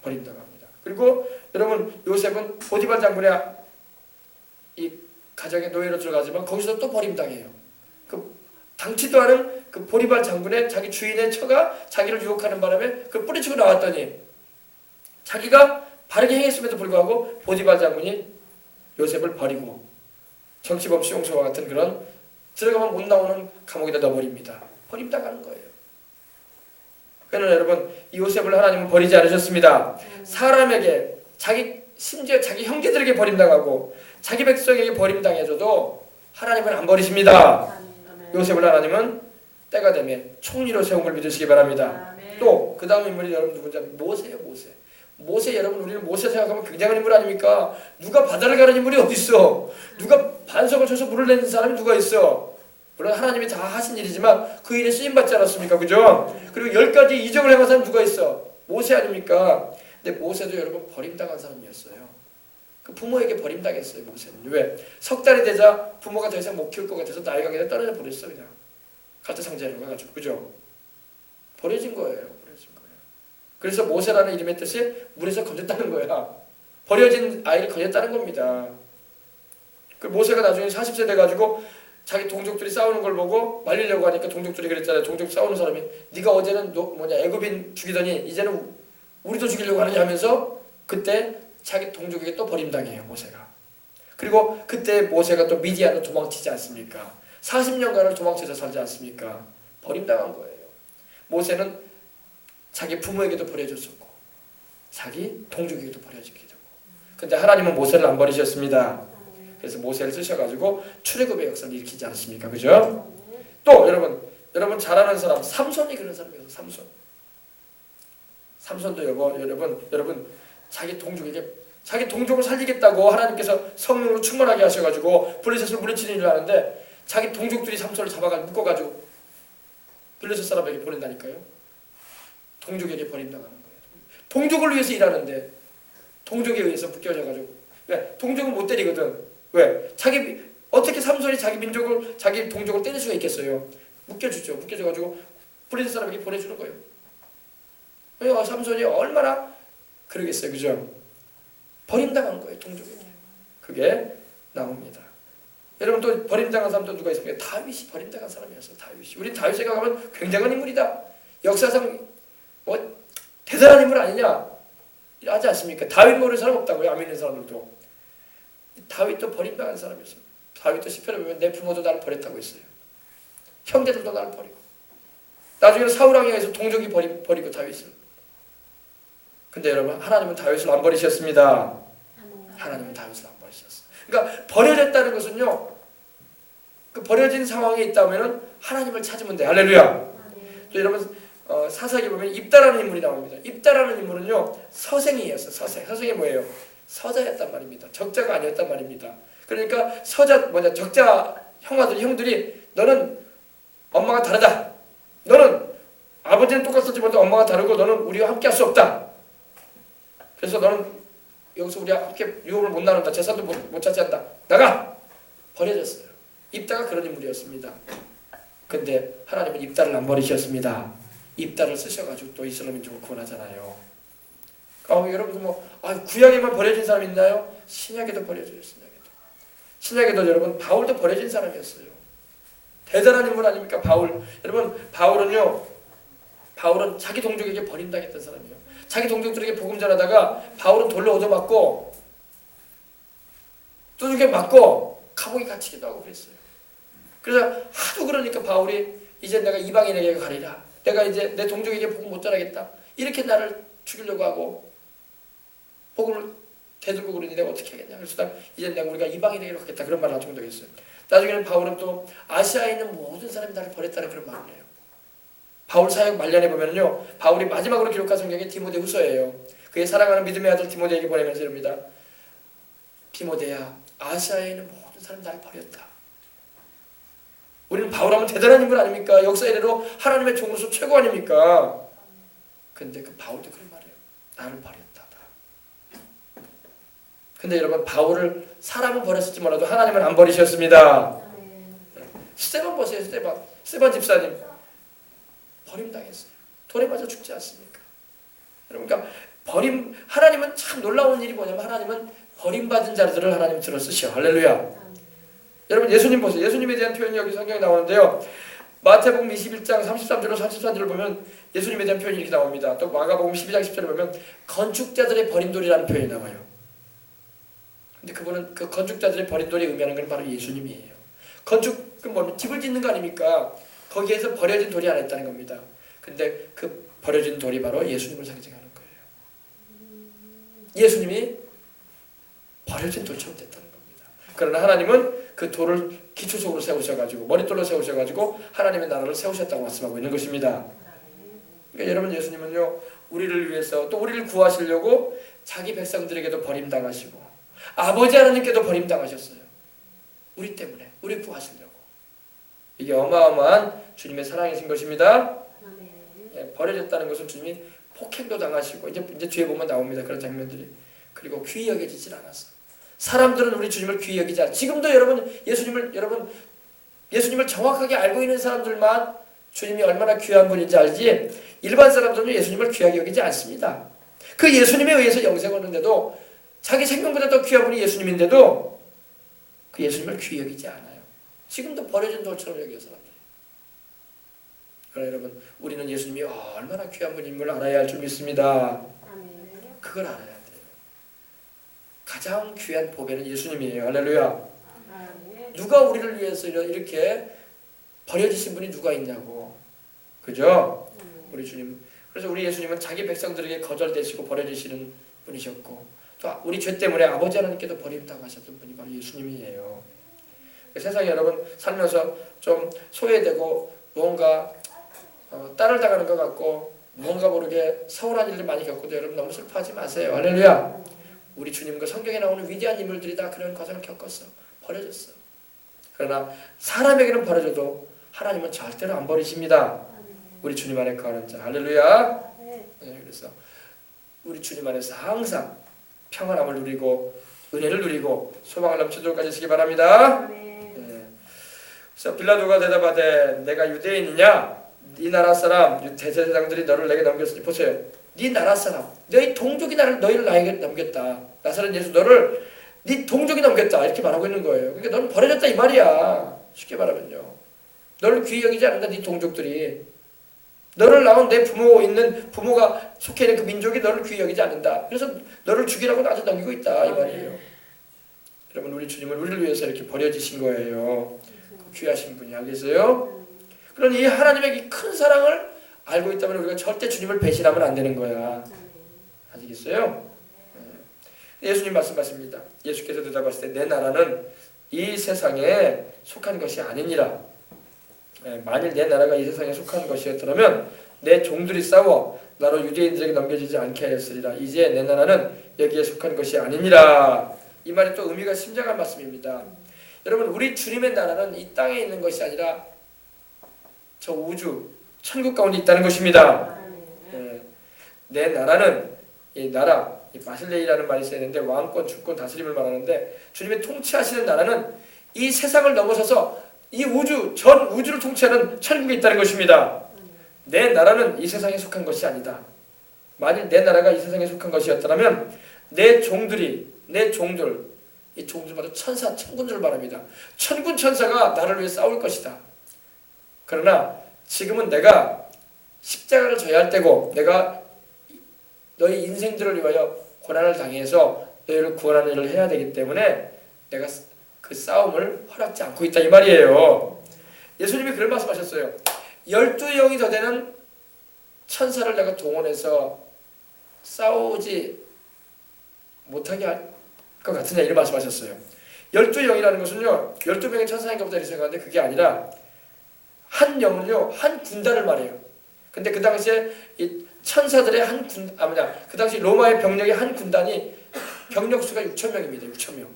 버림당합니다. 그리고 여러분 요셉은 보디발 장군의 이 가정의 노예로 들어가지만 거기서 또 버림당해요. 그 당치도 않은 그 보디발 장군의 자기 주인의 처가 자기를 유혹하는 바람에 그 뿌리치고 나왔더니 자기가 바르게 행했음에도 불구하고 보디발 장군이 요셉을 버리고 정치범 수용소와 같은 그런 들어가면 못 나오는 감옥에다 넣어버립니다. 버림당하는 거예요. 그러나 여러분 이 요셉을 하나님은 버리지 않으셨습니다. 사람에게 심지어 자기 형제들에게 버림당하고 자기 백성에게 버림당해줘도 하나님은 안 버리십니다. 요셉을 하나님은 때가 되면 총리로 세운 걸 믿으시기 바랍니다. 또 그 다음 인물이 여러분 누군지 모세예요. 모세 여러분 우리는 모세 생각하면 굉장한 인물 아닙니까? 누가 바다를 가는 인물이 어디 있어? 누가 반석을 쳐서 물을 내는 사람이 누가 있어? 물론 하나님이 다 하신 일이지만 그 일에 쓰임받지 않았습니까? 그죠? 그리고 10가지 이적을 행한 사람 누가 있어? 모세 아닙니까? 근데 모세도 여러분 버림당한 사람이었어요. 그 부모에게 버림당했어요. 모세는. 왜? 석 달이 되자 부모가 더 이상 못 키울 것 같아서 나이가 그냥 떨어져 버렸어. 그냥 갈대상자로 가가지고. 그죠? 버려진 거예요. 그래서 모세라는 이름의 뜻이 물에서 건졌다는 거야. 버려진 아이를 건졌다는 겁니다. 그 모세가 나중에 40세 돼가지고 자기 동족들이 싸우는 걸 보고 말리려고 하니까 동족들이 그랬잖아요. 동족 싸우는 사람이 네가 어제는 애굽인 죽이더니 이제는 우리도 죽이려고 하느냐 하면서 그때 자기 동족에게 또 버림당해요. 모세가. 그리고 그때 모세가 또 미디안으로 도망치지 않습니까? 40년간을 도망쳐서 살지 않습니까? 버림당한 거예요. 모세는 자기 부모에게도 버려졌었고 자기 동족에게도 버려지게 되고, 근데 하나님은 모세를 안 버리셨습니다. 그래서 모세를 쓰셔가지고 출애굽의 역사를 일으키지 않습니까? 그죠? 또 여러분 잘 아는 사람 삼손이 그런 사람이에요. 삼손도 여러분 자기 동족을 살리겠다고 하나님께서 성령으로 충만하게 하셔가지고 블레셋을 물리치는 일을 하는데 자기 동족들이 삼손을 잡아가지고 묶어가지고 블레셋 사람에게 보낸다니까요. 동족에게 버림당하는 거예요. 동족을 위해서 일하는데 동족에 의해서 묶여져가지고. 왜? 동족은 못 때리거든. 왜? 어떻게 삼손이 자기 동족을 때릴 수가 있겠어요? 묶여주죠. 묶여져가지고 블레셋 사람에게 보내주는 거예요. 삼손이 얼마나 그러겠어요. 그죠? 버림당한 거예요. 동족에게. 그게 나옵니다. 여러분 또 버림당한 사람도 누가 있습니까? 다윗이 버림당한 사람이었어요. 다윗이. 우린 다윗 생각하면 굉장한 인물이다. 역사상 대단한 인물 아니냐 하지 않습니까? 다윗 모르는 사람 없다고요. 안 믿는 사람들도. 다윗도 버림당한 사람이었어요. 다윗도 시편에 보면 내 부모도 나를 버렸다고 했어요. 형제들도 나를 버리고. 나중에는 사울왕에 의해서 동족이 버리고 다윗을. 근데 여러분 하나님은 다윗을 안 버리셨습니다. 하나님은 다윗을 안 버리셨어요. 그러니까 버려졌다는 것은요, 그 버려진 상황에 있다면은 하나님을 찾으면 돼. 할렐루야. 또 여러분 사사기 보면 입다라는 인물이 나옵니다. 입다라는 인물은요 서생이었어요. 서생이 뭐예요? 서자였단 말입니다. 적자가 아니었단 말입니다. 그러니까 적자 형들이 너는 엄마가 다르다. 너는 아버지는 똑같을지 몰라도 엄마가 다르고 너는 우리와 함께 할 수 없다. 그래서 너는 여기서 우리와 함께 유업을 못 나눈다. 재산도 못 차지한다. 나가! 버려졌어요. 입다가 그런 인물이었습니다. 근데 하나님은 입다를 안 버리셨습니다. 입다를 쓰셔가지고 또 이스라엘 민족을 구원하잖아요. 여러분 구약에만 버려진 사람 있나요? 신약에도 버려져요. 신약에도 여러분 바울도 버려진 사람이었어요. 대단한 인물 아닙니까? 바울. 여러분 바울은 자기 동족에게 버림당했던 사람이에요. 자기 동족들에게 복음 전하다가 바울은 돌로 얻어맞고 두들겨 맞고 감옥에 갇히기도 하고 그랬어요. 그래서 하도 그러니까 바울이 이제 내가 이방인에게 가리라. 내가 이제 내 동족에게 복음 못 전하겠다. 이렇게 나를 죽이려고 하고 복음을 대들고 그러니 내가 어떻게 하겠냐. 그래서 이제 우리가 이방인에게로 가겠다. 그런 말을 할 정도가 있어요. 나중에는 바울은 또 아시아에 있는 모든 사람이 나를 버렸다는 그런 말을 해요. 바울 사역 말년에 보면요, 바울이 마지막으로 기록한 성경이 디모데후서예요. 그의 사랑하는 믿음의 아들 디모데에게 보내면서 이럽니다. 디모데야, 아시아에 있는 모든 사람이 나를 버렸다. 우리는 바울하면 대단한 인물 아닙니까? 역사 이래로 하나님의 종으로서 최고 아닙니까? 근데 그 바울도 그런 말이에요. 나를 버렸다. 근데 여러분 바울을 사람은 버렸을지 몰라도 하나님은 안 버리셨습니다. 스데반 보세요. 스데반 집사님 버림당했어요. 돌에 맞아 죽지 않습니까? 여러분 그러니까 하나님은 참 놀라운 일이 뭐냐면 하나님은 버림받은 자들을 하나님 들어 쓰셔. 할렐루야. 여러분 예수님 보세요. 예수님에 대한 표현이 여기 성경에 나오는데요. 마태복음 21장 33절로 34절을 보면 예수님에 대한 표현이 이렇게 나옵니다. 또 마가복음 12장 10절을 보면 건축자들의 버림돌이라는 표현이 나와요. 근데 그분은 그 건축자들의 버림돌이 의미하는 건 바로 예수님이에요. 건축은 뭐냐? 집을 짓는 거 아닙니까? 거기에서 버려진 돌이 하나 있다는 겁니다. 근데 그 버려진 돌이 바로 예수님을 상징하는 거예요. 예수님이 버려진 돌처럼 됐다는 겁니다. 그러나 하나님은 그 돌을 기초적으로 세우셔가지고 머릿돌로 세우셔가지고 하나님의 나라를 세우셨다고 말씀하고 있는 것입니다. 그러니까 여러분 예수님은요 우리를 위해서 또 우리를 구하시려고 자기 백성들에게도 버림당하시고 아버지 하나님께도 버림당하셨어요. 우리 때문에 우리 구하시려고. 이게 어마어마한 주님의 사랑이신 것입니다. 예, 버려졌다는 것은 주님이 폭행도 당하시고 이제 뒤에 보면 나옵니다. 그런 장면들이. 그리고 귀히 여겨지질 않았어. 사람들은 우리 주님을 귀히 여기지 않아. 지금도 여러분 예수님을 정확하게 알고 있는 사람들만 주님이 얼마나 귀한 분인지 알지 일반 사람들은 예수님을 귀하게 여기지 않습니다. 그 예수님에 의해서 영생 얻는데도 자기 생명보다 더 귀한 분이 예수님인데도 그 예수님을 귀히 여기지 않아요. 지금도 버려진 돌처럼 여겨요 사람들이. 그러나 여러분 우리는 예수님이 얼마나 귀한 분임을 알아야 할 줄 믿습니다. 그걸 알아야 돼요. 가장 귀한 보배는 예수님이에요. 할렐루야. 누가 우리를 위해서 이렇게 버려지신 분이 누가 있냐고. 그죠? 우리 주님. 그래서 우리 예수님은 자기 백성들에게 거절되시고 버려지시는 분이셨고 또 우리 죄 때문에 아버지 하나님께도 버림당하셨던 분이 바로 예수님이에요. 세상에 여러분 살면서 좀 소외되고 뭔가 딸을 당하는 것 같고 뭔가 모르게 서운한 일들 많이 겪고도 여러분 너무 슬퍼하지 마세요. 할렐루야. 우리 주님과 성경에 나오는 위대한 인물들이 다 그런 과정을 겪었어. 버려졌어. 그러나 사람에게는 버려져도 하나님은 절대로 안 버리십니다. 우리 주님 안에 거하는 자. 할렐루야. 네, 그래서 우리 주님 안에서 항상 평안함을 누리고 은혜를 누리고 소망을 넘치도록 가지시기 바랍니다. 네. 그래서 빌라도가 대답하되 내가 유대인이냐? 네 나라 사람 대제사장들이 너를 내게 넘겼으니 보세요. 네 나라 사람 너희 동족이 너희를 나에게 넘겼다. 나사렛 예수 너를 네 동족이 넘겼다 이렇게 말하고 있는 거예요. 그러니까 너는 버려졌다 이 말이야. 쉽게 말하면요. 너를 귀히 여기지 않는다. 네 동족들이 너를 낳은 내 부모가 속해 있는 그 민족이 너를 귀히 여기지 않는다. 그래서 너를 죽이라고 나한테 넘기고 있다 이 말이에요. 여러분 우리 주님은 우리를 위해서 이렇게 버려지신 거예요. 귀하신 분이 알겠어요? 그러니 이 하나님의 이 큰 사랑을 알고 있다면 우리가 절대 주님을 배신하면 안 되는 거야. 아시겠어요? 예수님 말씀하십니다. 예수께서 대답하실 때 내 나라는 이 세상에 속한 것이 아니니라. 만일 내 나라가 이 세상에 속한 것이었더라면 내 종들이 싸워 나로 유대인들에게 넘겨지지 않게 하였으리라. 이제 내 나라는 여기에 속한 것이 아니니라. 이 말이 또 의미가 심장한 말씀입니다. 여러분, 우리 주님의 나라는 이 땅에 있는 것이 아니라 저 우주 천국 가운데 있다는 것입니다. 내 나라는 이 나라, 이 바실레이라는 말이 쓰이는데 왕권, 주권, 다스림을 말하는데 주님의 통치하시는 나라는 이 세상을 넘어서서 이 우주, 전 우주를 통치하는 천국에 있다는 것입니다. 내 나라는 이 세상에 속한 것이 아니다. 만일 내 나라가 이 세상에 속한 것이었다면 내 종들이, 내 종들, 이 종들마다 천사, 천군들을 말합니다. 천군 천사가 나를 위해 싸울 것이다. 그러나 지금은 내가 십자가를 져야 할 때고 내가 너희 인생들을 위하여 고난을 당해서 너희를 구원하는 일을 해야 되기 때문에 내가 그 싸움을 허락지 않고 있다 이 말이에요. 예수님이 그런 말씀하셨어요. 12영이 더 되는 천사를 내가 동원해서 싸우지 못하게 할 것 같으냐 이런 말씀하셨어요. 12영이라는 것은요 12명의 천사인가 보다 이렇게 생각하는데 그게 아니라 한 영은요 한 군단을 말해요. 근데 그 당시에 이 천사들의 한 그 당시 로마의 병력의 한 군단이 병력 수가 6,000명입니다. 6,000명.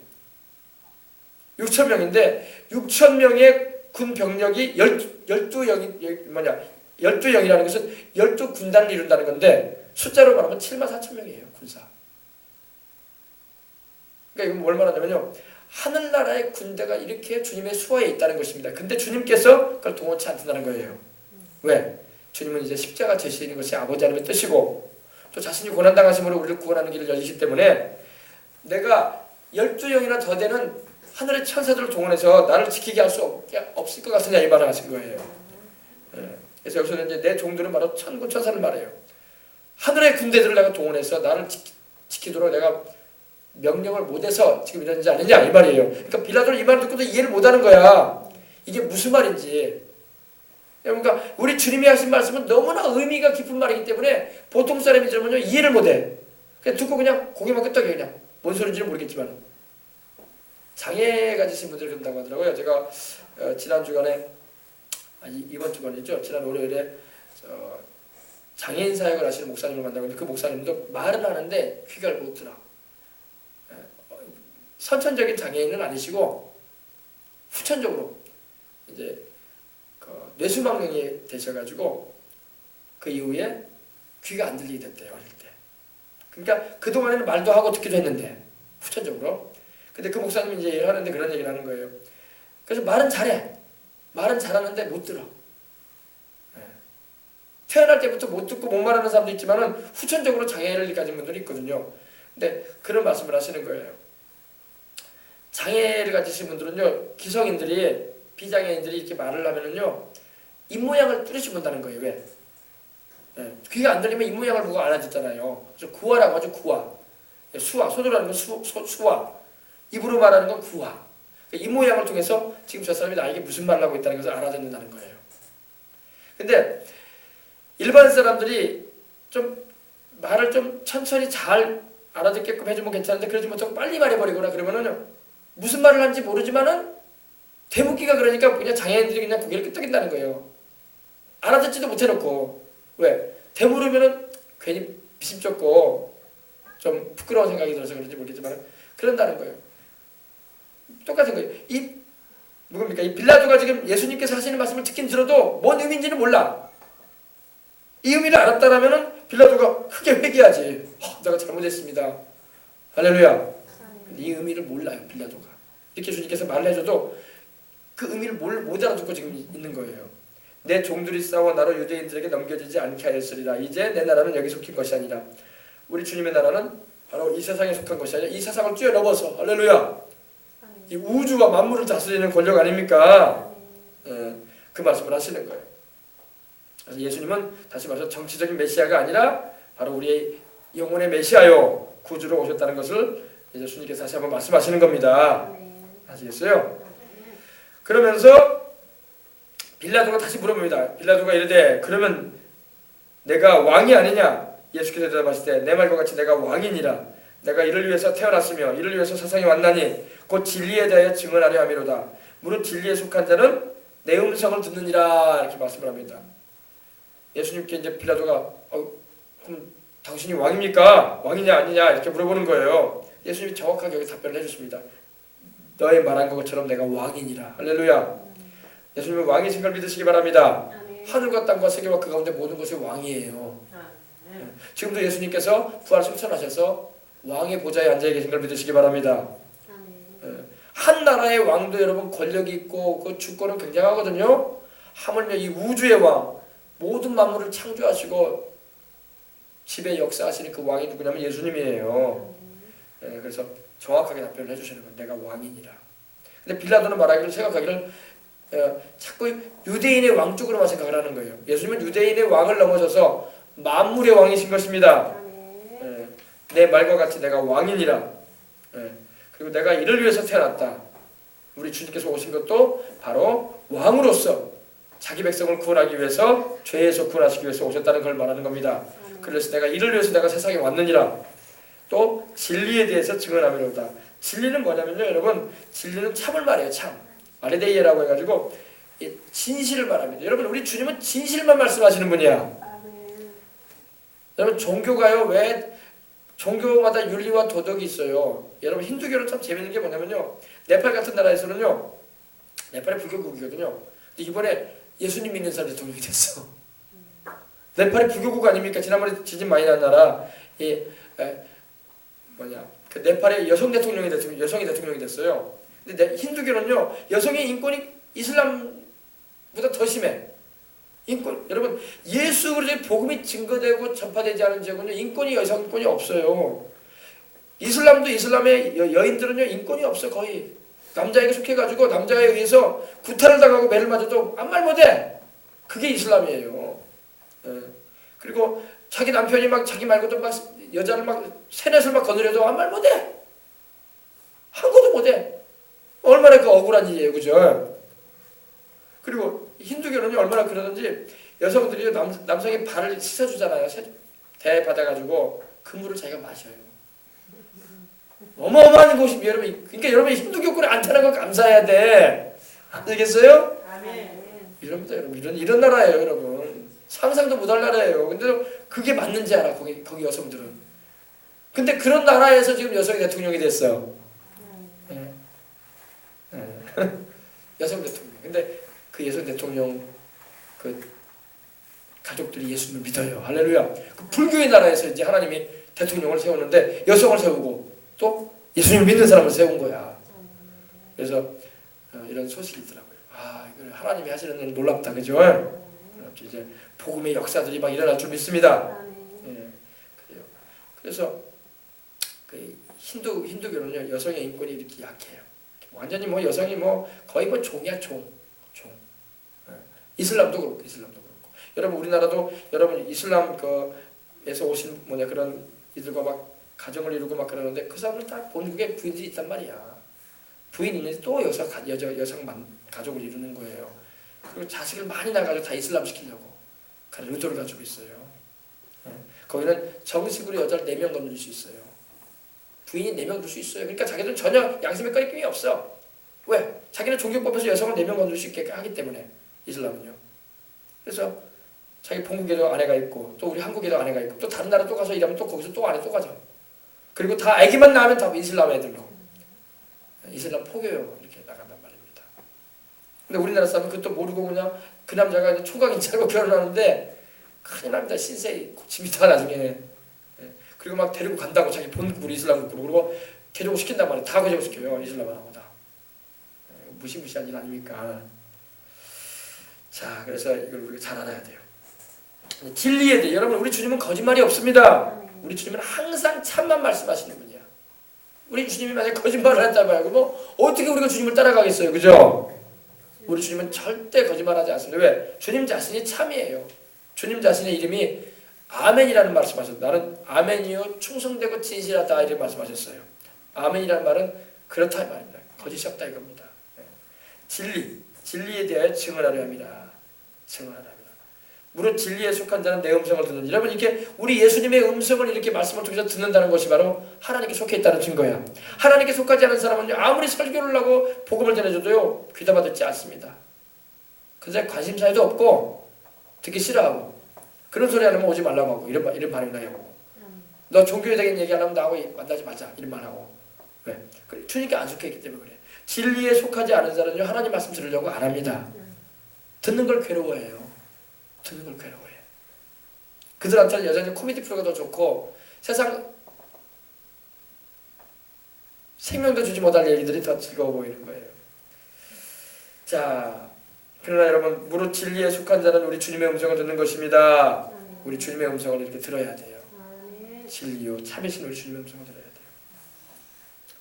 6,000명인데 6,000명의 군 병력이 12영이라는 것은 12군단을 이룬다는 건데 숫자로 말하면 74,000명이에요. 군사. 그러니까 이건 뭘 말하냐면요. 하늘나라의 군대가 이렇게 주님의 수하에 있다는 것입니다. 근데 주님께서 그걸 동원치 않는다는 거예요. 왜? 주님은 이제 십자가 제시하는 것이 아버지 하나님의 뜻이고 또 자신이 고난당하심으로 우리를 구원하는 길을 여시기 때문에 내가 12영이나 더 되는 하늘의 천사들을 동원해서 나를 지키게 할 수 없을 것 같으냐 이 말을 하신 거예요. 그래서 여기서는 이제 내 종들은 바로 천군 천사를 말해요. 하늘의 군대들을 내가 동원해서 나를 지키도록 내가 명령을 못해서 지금 이러는지 아니냐 이 말이에요. 그러니까 빌라도는 이 말을 듣고도 이해를 못하는 거야. 이게 무슨 말인지. 그러니까 우리 주님이 하신 말씀은 너무나 의미가 깊은 말이기 때문에 보통 사람이 들으면 이해를 못해. 그냥 듣고 그냥 고개만 끄덕여 그냥. 뭔 소리인지는 모르겠지만 장애 가지신 분들이 그런다고 하더라고요. 제가 지난 주간에 이번 주간이죠. 지난 월요일에 장애인 사역을 하시는 목사님을 만나고 그 목사님도 말은 하는데 귀를 못 들어. 선천적인 장애인은 아니시고 후천적으로 이제 뇌수막염이 되셔가지고 그 이후에 귀가 안 들리게 됐대요. 어릴 때. 그러니까 그동안에는 말도 하고 듣기도 했는데 후천적으로. 근데 그 목사님이 이제 일을 하는데 그런 얘기를 하는 거예요. 그래서 말은 잘해. 말은 잘하는데 못 들어. 태어날 때부터 못 듣고 못 말하는 사람도 있지만은 후천적으로 장애를 가진 분들이 있거든요. 근데 그런 말씀을 하시는 거예요. 장애를 가지신 분들은요, 기성인들이, 비장애인들이 이렇게 말을 하면은요, 입모양을 뚜렷이 본다는 거예요. 왜? 귀가 안 들리면 입모양을 보고 알아듣잖아요. 그래서 구화라고 하죠, 구화. 수화, 손으로 하는 건 수화. 입으로 말하는 건 구화. 입모양을 통해서 지금 저 사람이 나에게 무슨 말을 하고 있다는 것을 알아듣는다는 거예요. 근데 일반 사람들이 좀 말을 좀 천천히 잘 알아듣게끔 해주면 괜찮은데 그러지 못하고 빨리 말해버리거나 그러면은 무슨 말을 하는지 모르지만은 대묻기가 그러니까 그냥 장애인들이 그냥 고개를 끄덕인다는 거예요. 알아듣지도 못해놓고. 왜? 대물으면은 괜히 비심쩍고 좀 부끄러운 생각이 들어서 그런지 모르겠지만 그런다는 거예요. 똑같은 거예요. 이 빌라도가 지금 예수님께서 하시는 말씀을 듣긴 들어도 뭔 의미인지는 몰라. 이 의미를 알았다라면은 빌라도가 크게 회개하지. 내가 잘못했습니다. 할렐루야. 이 의미를 몰라요. 빌라도가. 이렇게 주님께서 말을 해줘도 그 의미를 못 알아듣고 지금 있는 거예요. 내 종들이 싸워 나로 유대인들에게 넘겨지지 않게 하였으리라. 이제 내 나라는 여기 속힌 것이 아니라 우리 주님의 나라는 바로 이 세상에 속한 것이 아니라 이 세상을 뛰어넘어서 할렐루야. 이 우주와 만물을 다스리는 권력 아닙니까? 그 말씀을 하시는 거예요. 그래서 예수님은 다시 말해서 정치적인 메시아가 아니라 바로 우리의 영혼의 메시아요 구주로 오셨다는 것을 이제 주님께서 다시 한번 말씀하시는 겁니다. 아시겠어요? 그러면서 빌라도가 다시 물어봅니다. 빌라도가 이르되 그러면 내가 왕이 아니냐? 예수께서 대답하실 때 내 말과 같이 내가 왕이니라. 내가 이를 위해서 태어났으며 이를 위해서 세상에 왔나니 곧 진리에 대하여 증언하려 함이로다. 무릇 진리에 속한 자는 내 음성을 듣느니라 이렇게 말씀을 합니다. 예수님께 이제 빌라도가 그럼 당신이 왕입니까? 왕이냐 아니냐 이렇게 물어보는 거예요. 예수님이 정확하게 여기 답변을 해주십니다. 너의 말한 것처럼 내가 왕이니라. 할렐루야. 예수님은 왕이신 걸 믿으시기 바랍니다. 하늘과 땅과 세계와 그 가운데 모든 것이 왕이에요. 지금도 예수님께서 부활 승천하셔서 왕의 보좌에 앉아 계신 걸 믿으시기 바랍니다. 한 나라의 왕도 여러분 권력이 있고 그 주권은 굉장하거든요. 하물며 이 우주의 왕, 모든 만물을 창조하시고 지배 역사하시는 그 왕이 누구냐면 예수님이에요. 그래서 정확하게 답변을 해주시는 거예요. 내가 왕이니라. 근데 빌라도는 말하기를 생각하기를 자꾸 유대인의 왕 쪽으로만 생각을 하는 거예요. 예수님은 유대인의 왕을 넘어서서 만물의 왕이신 것입니다. 내 말과 같이 내가 왕이니라. 그리고 내가 이를 위해서 태어났다. 우리 주님께서 오신 것도 바로 왕으로서 자기 백성을 구원하기 위해서 죄에서 구원하시기 위해서 오셨다는 걸 말하는 겁니다. 그래서 내가 이를 위해서 내가 세상에 왔느니라. 또 진리에 대해서 증언하미로다. 진리는 뭐냐면요, 여러분, 진리는 참을 말이에요. 참. 아레데이에라고 해가지고 진실을 말합니다. 여러분, 우리 주님은 진실만 말씀하시는 분이야. 여러분, 종교가요, 왜 종교마다 윤리와 도덕이 있어요. 여러분, 힌두교는 참 재밌는 게 뭐냐면요, 네팔 같은 나라에서는요, 네팔이 불교국이거든요. 근데 이번에 예수님 믿는 사람 대통령이 됐어. 네팔이 불교국 아닙니까? 지난번에 지진 많이 난 나라. 그 네팔의 여성이 대통령이 됐어요. 근데 힌두교는요, 여성의 인권이 이슬람보다 더 심해. 인권, 여러분, 예수 그리스도의 복음이 증거되고 전파되지 않은 지역은요, 인권이 여성 인권이 없어요. 이슬람도 이슬람의 여인들은요, 인권이 없어. 거의 남자에게 속해가지고 남자에 의해서 구타를 당하고 매를 맞아도 아무 말 못해. 그게 이슬람이에요. 그리고 자기 남편이 막 자기 말고도 막 여자를 막 세넷을 막 거느려도 아무 말 못해. 한 것도 못해. 얼마나 그 억울한 일이에요, 그죠? 그리고 힌두교는요, 얼마나 그러는지 여성들이 남성의 발을 씻어주잖아요. 대 받아가지고 그 물을 자기가 마셔요. 어마어마한 곳이 여러분. 그러니까 여러분 힌두교권에 안 타는 거 감사해야 돼. 안 되겠어요? 아멘. 이럽니다, 여러분. 이런 나라예요, 여러분. 상상도 못할 나라예요. 근데 그게 맞는지 알아, 거기 여성들은. 근데 그런 나라에서 지금 여성이 대통령이 됐어. 여성 대통령. 근데 그 여성 대통령 그 가족들이 예수님을 믿어요. 할렐루야. 그 불교의 나라에서 이제 하나님이 대통령을 세웠는데 여성을 세우고 또 예수님을 믿는 사람을 세운 거야. 그래서 이런 소식이 있더라고요. 이거 하나님이 하시는 일 놀랍다, 그죠? 이제 복음의 역사들이 막 일어날 줄 믿습니다. 그래요. 그래서 그 힌두교는요, 여성의 인권이 이렇게 약해요. 완전히 뭐 여성이 뭐 거의 뭐 종이야, 종. 이슬람도 그렇고. 여러분, 우리나라도 여러분 이슬람에서 오신 그런 이들과 막 가정을 이루고 막 그러는데 그 사람들 다 본국에 부인들이 있단 말이야. 부인 있는데 또 여성 가족을 이루는 거예요. 그리고 자식을 많이 낳아가지고 다 이슬람 시키려고 그런 의도를 가지고 있어요. 거기는 정식으로 여자를 4명 건질 수 있어요. 부인이 4명 둘 수 있어요. 그러니까 자기들은 전혀 양심의 꺼리낌이 없어. 왜? 자기는 종교법에서 여성을 4명 건질 수 있게 하기 때문에, 이슬람은요. 그래서 자기 본국에도 아내가 있고 또 우리 한국에도 아내가 있고 또 다른 나라 또 가서 일하면 또 거기서 또 아내 또 가죠. 그리고 다 아기만 낳으면 다 이슬람 애들로 이슬람 포교요 이렇게 나간단 말입니다. 근데 우리나라 사람은 그것도 모르고 그냥 그 남자가 이제 총각인 줄 알고 결혼하는데 큰일 납니다. 신세히 고칩니다, 나중에. 그리고 막 데리고 간다고 자기 본국으로 이슬람국으로. 그리고 개종을 시킨단 말이에요. 다 개종시켜요, 이슬람하고 다. 무시무시한 일 아닙니까? 자, 그래서 이걸 우리가 잘 알아야 돼요. 진리에 대해, 여러분, 우리 주님은 거짓말이 없습니다. 우리 주님은 항상 참만 말씀하시는 분이야. 우리 주님이 만약에 거짓말을 했다면 그럼 어떻게 우리가 주님을 따라가겠어요, 그죠? 우리 주님은 절대 거짓말하지 않습니다. 왜? 주님 자신이 참이에요. 주님 자신의 이름이 아멘이라는 말씀하셨어요. 나는 아멘이요 충성되고 진실하다 이렇게 말씀하셨어요. 아멘이라는 말은 그렇다 이 말입니다. 거짓이 없다 이겁니다. 진리에 대하여 증언하려 합니다. 증언하려 합니다. 무릇 진리에 속한 자는 내 음성을 듣는. 여러분 이게 우리 예수님의 음성을 이렇게 말씀을 통해서 듣는다는 것이 바로 하나님께 속해 있다는 증거야. 하나님께 속하지 않은 사람은 아무리 설교를 하고 복음을 전해줘도요 귀담아 듣지 않습니다. 그래서 관심사에도 없고 듣기 싫어하고 그런 소리 하면 오지 말라고 하고 이런 반응 나하고 너 종교적인 얘기 안 하면 나하고 만나지 마자 이런 말 하고. 왜? 그래, 주님께 안 속해 있기 때문에 그래. 진리에 속하지 않은 자는요 하나님 말씀 들으려고 안 합니다. 듣는 걸 괴로워해요. 듣는 걸 괴로워해요. 그들한테는 여전히 코미디 프로가 더 좋고 세상 생명도 주지 못할 얘기들이 더 즐거워 보이는 거예요. 자, 그러나 여러분 무릇 진리에 속한 자는 우리 주님의 음성을 듣는 것입니다. 우리 주님의 음성을 이렇게 들어야 돼요. 진리요 참이신 우리 주님의 음성을 들어야 돼요.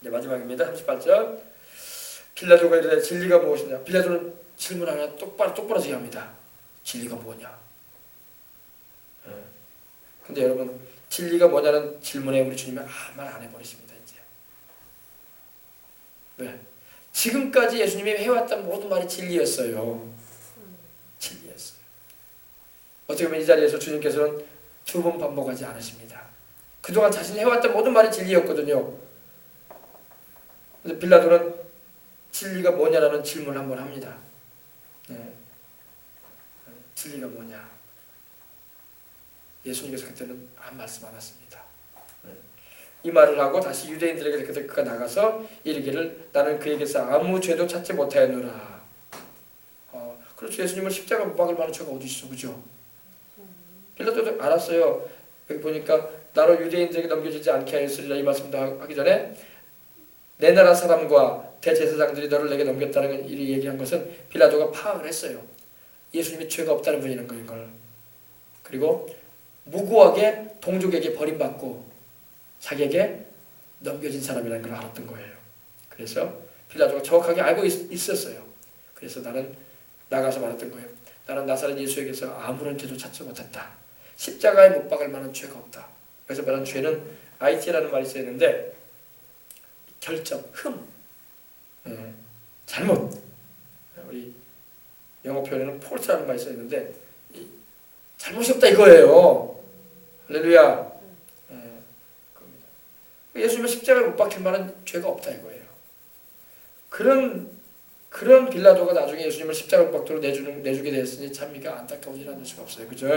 이제 마지막입니다. 38절. 빌라도가 이르되 진리가 무엇이냐. 빌라도는 질문 하나 똑부러지게 합니다. 진리가 뭐냐. 근데 여러분 진리가 뭐냐는 질문에 우리 주님이 아무 말 안 해버리십니다. 이제 왜? 지금까지 예수님이 해왔던 모든 말이 진리였어요. 진리였어요. 어떻게 보면 이 자리에서 주님께서는 두 번 반복하지 않으십니다. 그동안 자신이 해왔던 모든 말이 진리였거든요. 그래서 빌라도는 진리가 뭐냐라는 질문을 한번 합니다. 네. 진리가 뭐냐? 예수님께서 그때는 아무 말씀 안 하십니다. 이 말을 하고 다시 유대인들에게 그가 나가서 이르기를 나는 그에게서 아무 죄도 찾지 못하였노라. 그렇죠. 예수님을 십자가 못 박을 만한 죄가 어디 있어, 그죠? 빌라도도 알았어요. 여기 보니까 나로 유대인들에게 넘겨지지 않게 하였으리라 이 말씀도 하기 전에 내 나라 사람과 대제사장들이 너를 내게 넘겼다는 이 얘기한 것은 빌라도가 파악을 했어요. 예수님이 죄가 없다는 분이라는 걸. 그리고 무고하게 동족에게 버림받고 자기에게 넘겨진 사람이라는 걸 알았던 거예요. 그래서 빌라도가 정확하게 알고 있었어요. 그래서 나는 나가서 말했던 거예요. 나는 나사렛 예수에게서 아무런 죄도 찾지 못했다. 십자가에 못 박을 만한 죄가 없다. 그래서 말한 죄는 IT라는 말이 쓰였는데 결점, 흠, 잘못. 우리 영어 표현에는 폴트라는 말이 써있는데 잘못이 없다 이거예요. 할렐루야. 예수님은 십자가에 못 박힐 만한 죄가 없다 이거예요. 그런 빌라도가 나중에 예수님을 십자가 못 박도록 내주게 되었으니 참 이가 안타까운 일 아닐 수가 없어요. 그죠?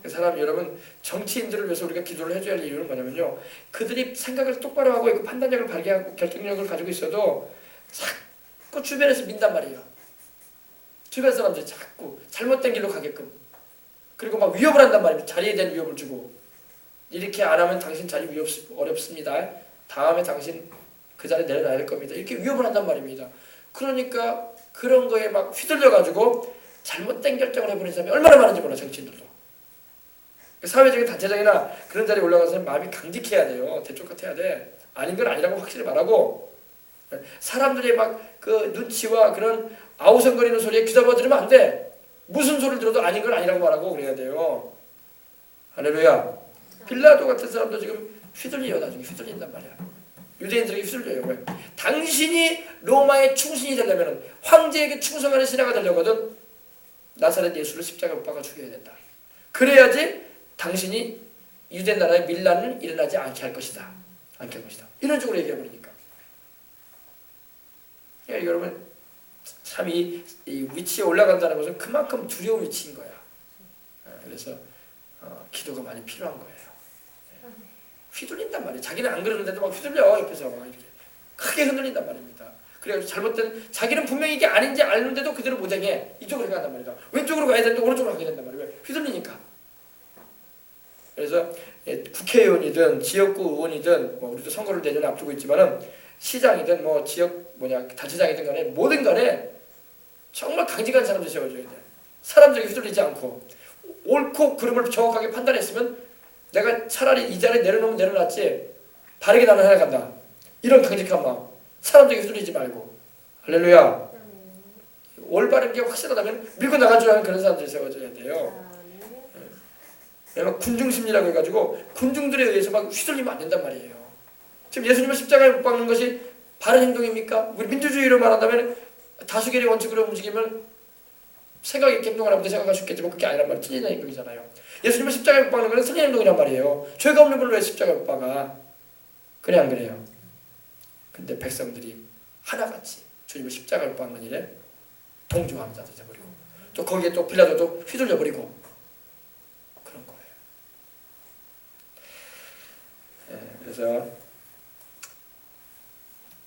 사람 여러분 정치인들을 위해서 우리가 기도를 해줘야 할 이유는 뭐냐면요. 그들이 생각을 똑바로 하고 판단력을 발휘하고 결정력을 가지고 있어도 자꾸 주변에서 민단 말이에요. 주변 사람들이 자꾸 잘못된 길로 가게끔 그리고 막 위협을 한단 말입니다. 자리에 대한 위협을 주고 이렇게 안 하면 당신 자리 어렵습니다. 다음에 당신 그 자리에 내려놔야 될 겁니다. 이렇게 위협을 한단 말입니다. 그러니까 그런 거에 막 휘둘려가지고 잘못된 결정을 해버리는 사람이 얼마나 많은지 몰라 정치인들도. 사회적인 단체장이나 그런 자리에 올라가서 사람 마음이 강직해야 돼요. 대쪽같아야 돼. 아닌 건 아니라고 확실히 말하고 사람들의 막 그 눈치와 그런 아우성거리는 소리에 귀담아 들으면 안 돼. 무슨 소리를 들어도 아닌 건 아니라고 말하고 그래야 돼요. 할렐루야. 빌라도 같은 사람도 지금 휘둘려요. 나중에 휘둘린단 말이야. 유대인들에게 휘둘려요. 왜? 당신이 로마의 충신이 되려면 황제에게 충성하는 신하가 되려거든 나사렛 예수를 십자가에 못 박아 죽여야 된다. 그래야지 당신이 유대 나라의 밀란은 일어나지 않게 할 것이다. 않게 할 것이다. 이런 식으로 얘기해버리니까. 그러니까 여러분 참 이 위치에 올라간다는 것은 그만큼 두려운 위치인 거야. 그래서 기도가 많이 필요한 거예요. 휘둘린단 말이에요. 자기는 안 그러는데도 막 휘둘려 옆에서 막 이렇게 크게 흔들린단 말입니다. 그래서 잘못된 자기는 분명히 이게 아닌지 아는데도 그대로 못 행해. 이쪽으로 간단 말이다. 왼쪽으로 가야 되는데 오른쪽으로 가게 된단 말이에요. 휘둘리니까. 그래서 국회의원이든 지역구 의원이든 뭐 우리도 선거를 내년에 앞두고 있지만은 시장이든 뭐 지역 단체장이든 간에 뭐든 간에 정말 강직한 사람들이 세워줘야 돼. 사람들이 휘둘리지 않고 옳고 그름을 정확하게 판단했으면 내가 차라리 이 자리에 내려놓으면 내려놨지 바르게 나는 해나간다. 이런 강직한 마음. 사람들이 휘둘리지 말고. 할렐루야. 올바른 게 확실하다면 밀고 나가줘야 하는 그런 사람들이 세워져야 돼요. 군중심리라고 해가지고 군중들에 의해서 막 휘둘리면 안 된단 말이에요. 지금 예수님을 십자가에 못 박는 것이 바른 행동입니까? 우리 민주주의로 말한다면 다수결의 원칙으로 움직이면 생각이 이렇게 행동을 하면 내 생각할 수 있겠지만 그게 아니란 말이 틀린 행동이잖아요. 예수님을 십자가에 못 박는 건 틀린 행동이란 말이에요. 죄가 없는 분을 왜 십자가에 못 박아? 그래 안 그래요? 근데 백성들이 하나같이 주님을 십자가에 못 박는 일에 동조하는 자도 되버리고 또 거기에 또 빌라도도 휘둘려버리고 그런 거예요. 그래서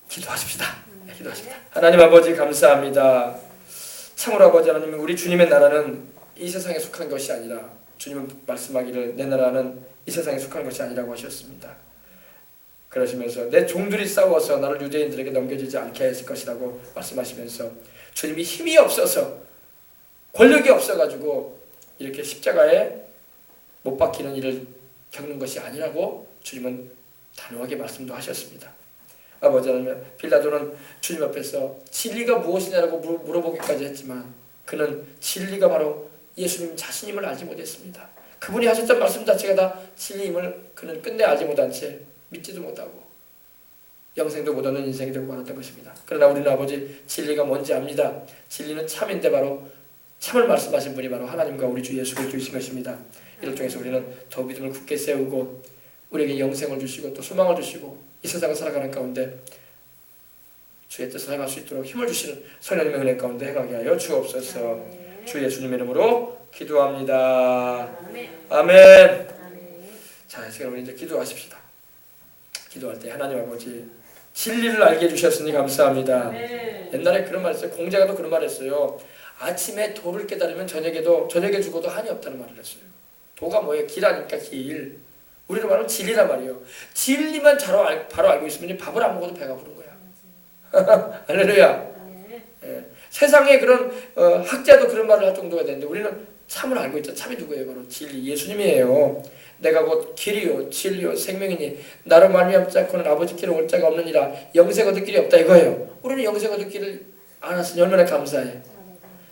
기도하십시다. 기도하십니다. 하나님 아버지 감사합니다. 참으로 아버지 하나님, 우리 주님의 나라는 이 세상에 속한 것이 아니라 주님은 말씀하기를 내 나라는 이 세상에 속한 것이 아니라고 하셨습니다. 그러시면서 내 종들이 싸워서 나를 유대인들에게 넘겨주지 않게 했을 것이라고 말씀하시면서 주님이 힘이 없어서 권력이 없어가지고 이렇게 십자가에 못 박히는 일을 겪는 것이 아니라고 주님은 단호하게 말씀도 하셨습니다. 아버지 하나님, 빌라도는 주님 앞에서 진리가 무엇이냐라고 물어보기까지 했지만 그는 진리가 바로 예수님 자신임을 알지 못했습니다. 그분이 하셨던 말씀 자체가 다 진리임을 그는 끝내 알지 못한 채 믿지도 못하고 영생도 못 얻는 인생이 되고 말았던 것입니다. 그러나 우리는 아버지 진리가 뭔지 압니다. 진리는 참인데 바로 참을 말씀하신 분이 바로 하나님과 우리 주 예수 그리스도이신 것입니다. 이를 통해서 우리는 더 믿음을 굳게 세우고 우리에게 영생을 주시고 또 소망을 주시고 이 세상을 살아가는 가운데 주의 뜻을 행할 수 있도록 힘을 주시는 성령님의 은혜 가운데 행하게 하여 주옵소서. 주 예수님의 이름으로 기도합니다. 아멘. 자, 지금 우리 이제 기도하십시다. 기도할 때 하나님 아버지 진리를 알게 해주셨으니 감사합니다. 옛날에 그런 말 했어요. 공자가도 그런 말 했어요. 아침에 도를 깨달으면 저녁에 죽어도 한이 없다는 말을 했어요. 도가 뭐예요? 길 아닙니까? 길. 우리로 말하면 진리란 말이에요. 진리만 바로 알고 있으면 밥을 안 먹어도 배가 부른 거야. 할렐루야. 세상에 그런 학자도 그런 말을 할 정도가 되는데 우리는 참을 알고 있죠. 참이 누구예요? 바로 진리 예수님이에요. 내가 곧 길이요 진리요 생명이니 나로 말미암지 않고는 아버지께로 올 자가 없느니라. 영생 얻을 길이 없다 이거예요. 우리는 영생 얻을 길을 알았으니 얼마나 감사해.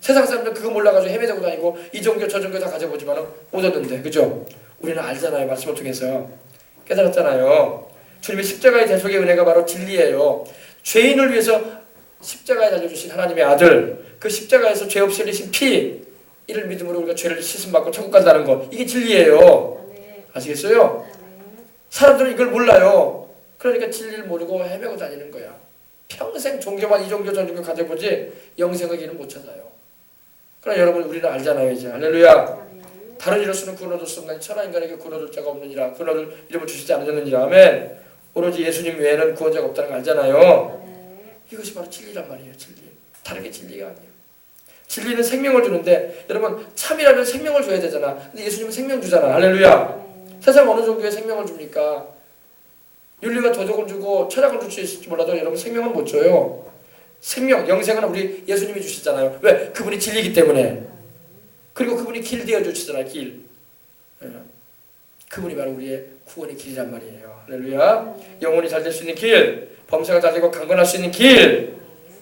세상 사람들은 그거 몰라가지고 헤매고 다니고 이 종교 저 종교 다 가져보지만 못 얻는데, 그죠? 우리는 알잖아요. 말씀을 통해서 깨달았잖아요. 주님의 십자가의 대속의 은혜가 바로 진리예요. 죄인을 위해서 십자가에 달려주신 하나님의 아들, 그 십자가에서 죄 없이 흘리신 피, 이를 믿음으로 우리가 죄를 씻음받고 천국 간다는 것, 이게 진리예요. 아시겠어요? 사람들은 이걸 몰라요. 그러니까 진리를 모르고 헤매고 다니는 거야. 평생 종교만 이 종교 저 종교 가져보지 영생의 길은 못 찾아요. 그러나 여러분 우리는 알잖아요. 이제 할렐루야. 다른 이로서는 구원 얻을 수 없나니 천하 인간에게 구원 얻을 자가 없느니라. 구원 얻을 이름을 주시지 않으셨느니라. 아멘. 오로지 예수님 외에는 구원자가 없다는 거 알잖아요. 이것이 바로 진리란 말이에요. 진리. 다른 게 진리가 아니에요. 진리는 생명을 주는데 여러분 참이라면 생명을 줘야 되잖아. 근데 예수님은 생명 주잖아. 할렐루야. 세상 어느 종교에 생명을 줍니까? 윤리가 도덕을 주고 철학을 줄 수 있을지 몰라도 여러분 생명은 못 줘요. 생명, 영생은 우리 예수님이 주시잖아요. 왜? 그분이 진리이기 때문에. 그리고 그분이 길 되어 주시잖아요. 길. 그분이 바로 우리의 구원의 길이란 말이에요. 할렐루야. 영혼이 잘 될 수 있는 길, 범사가 잘 되고 강건할 수 있는 길,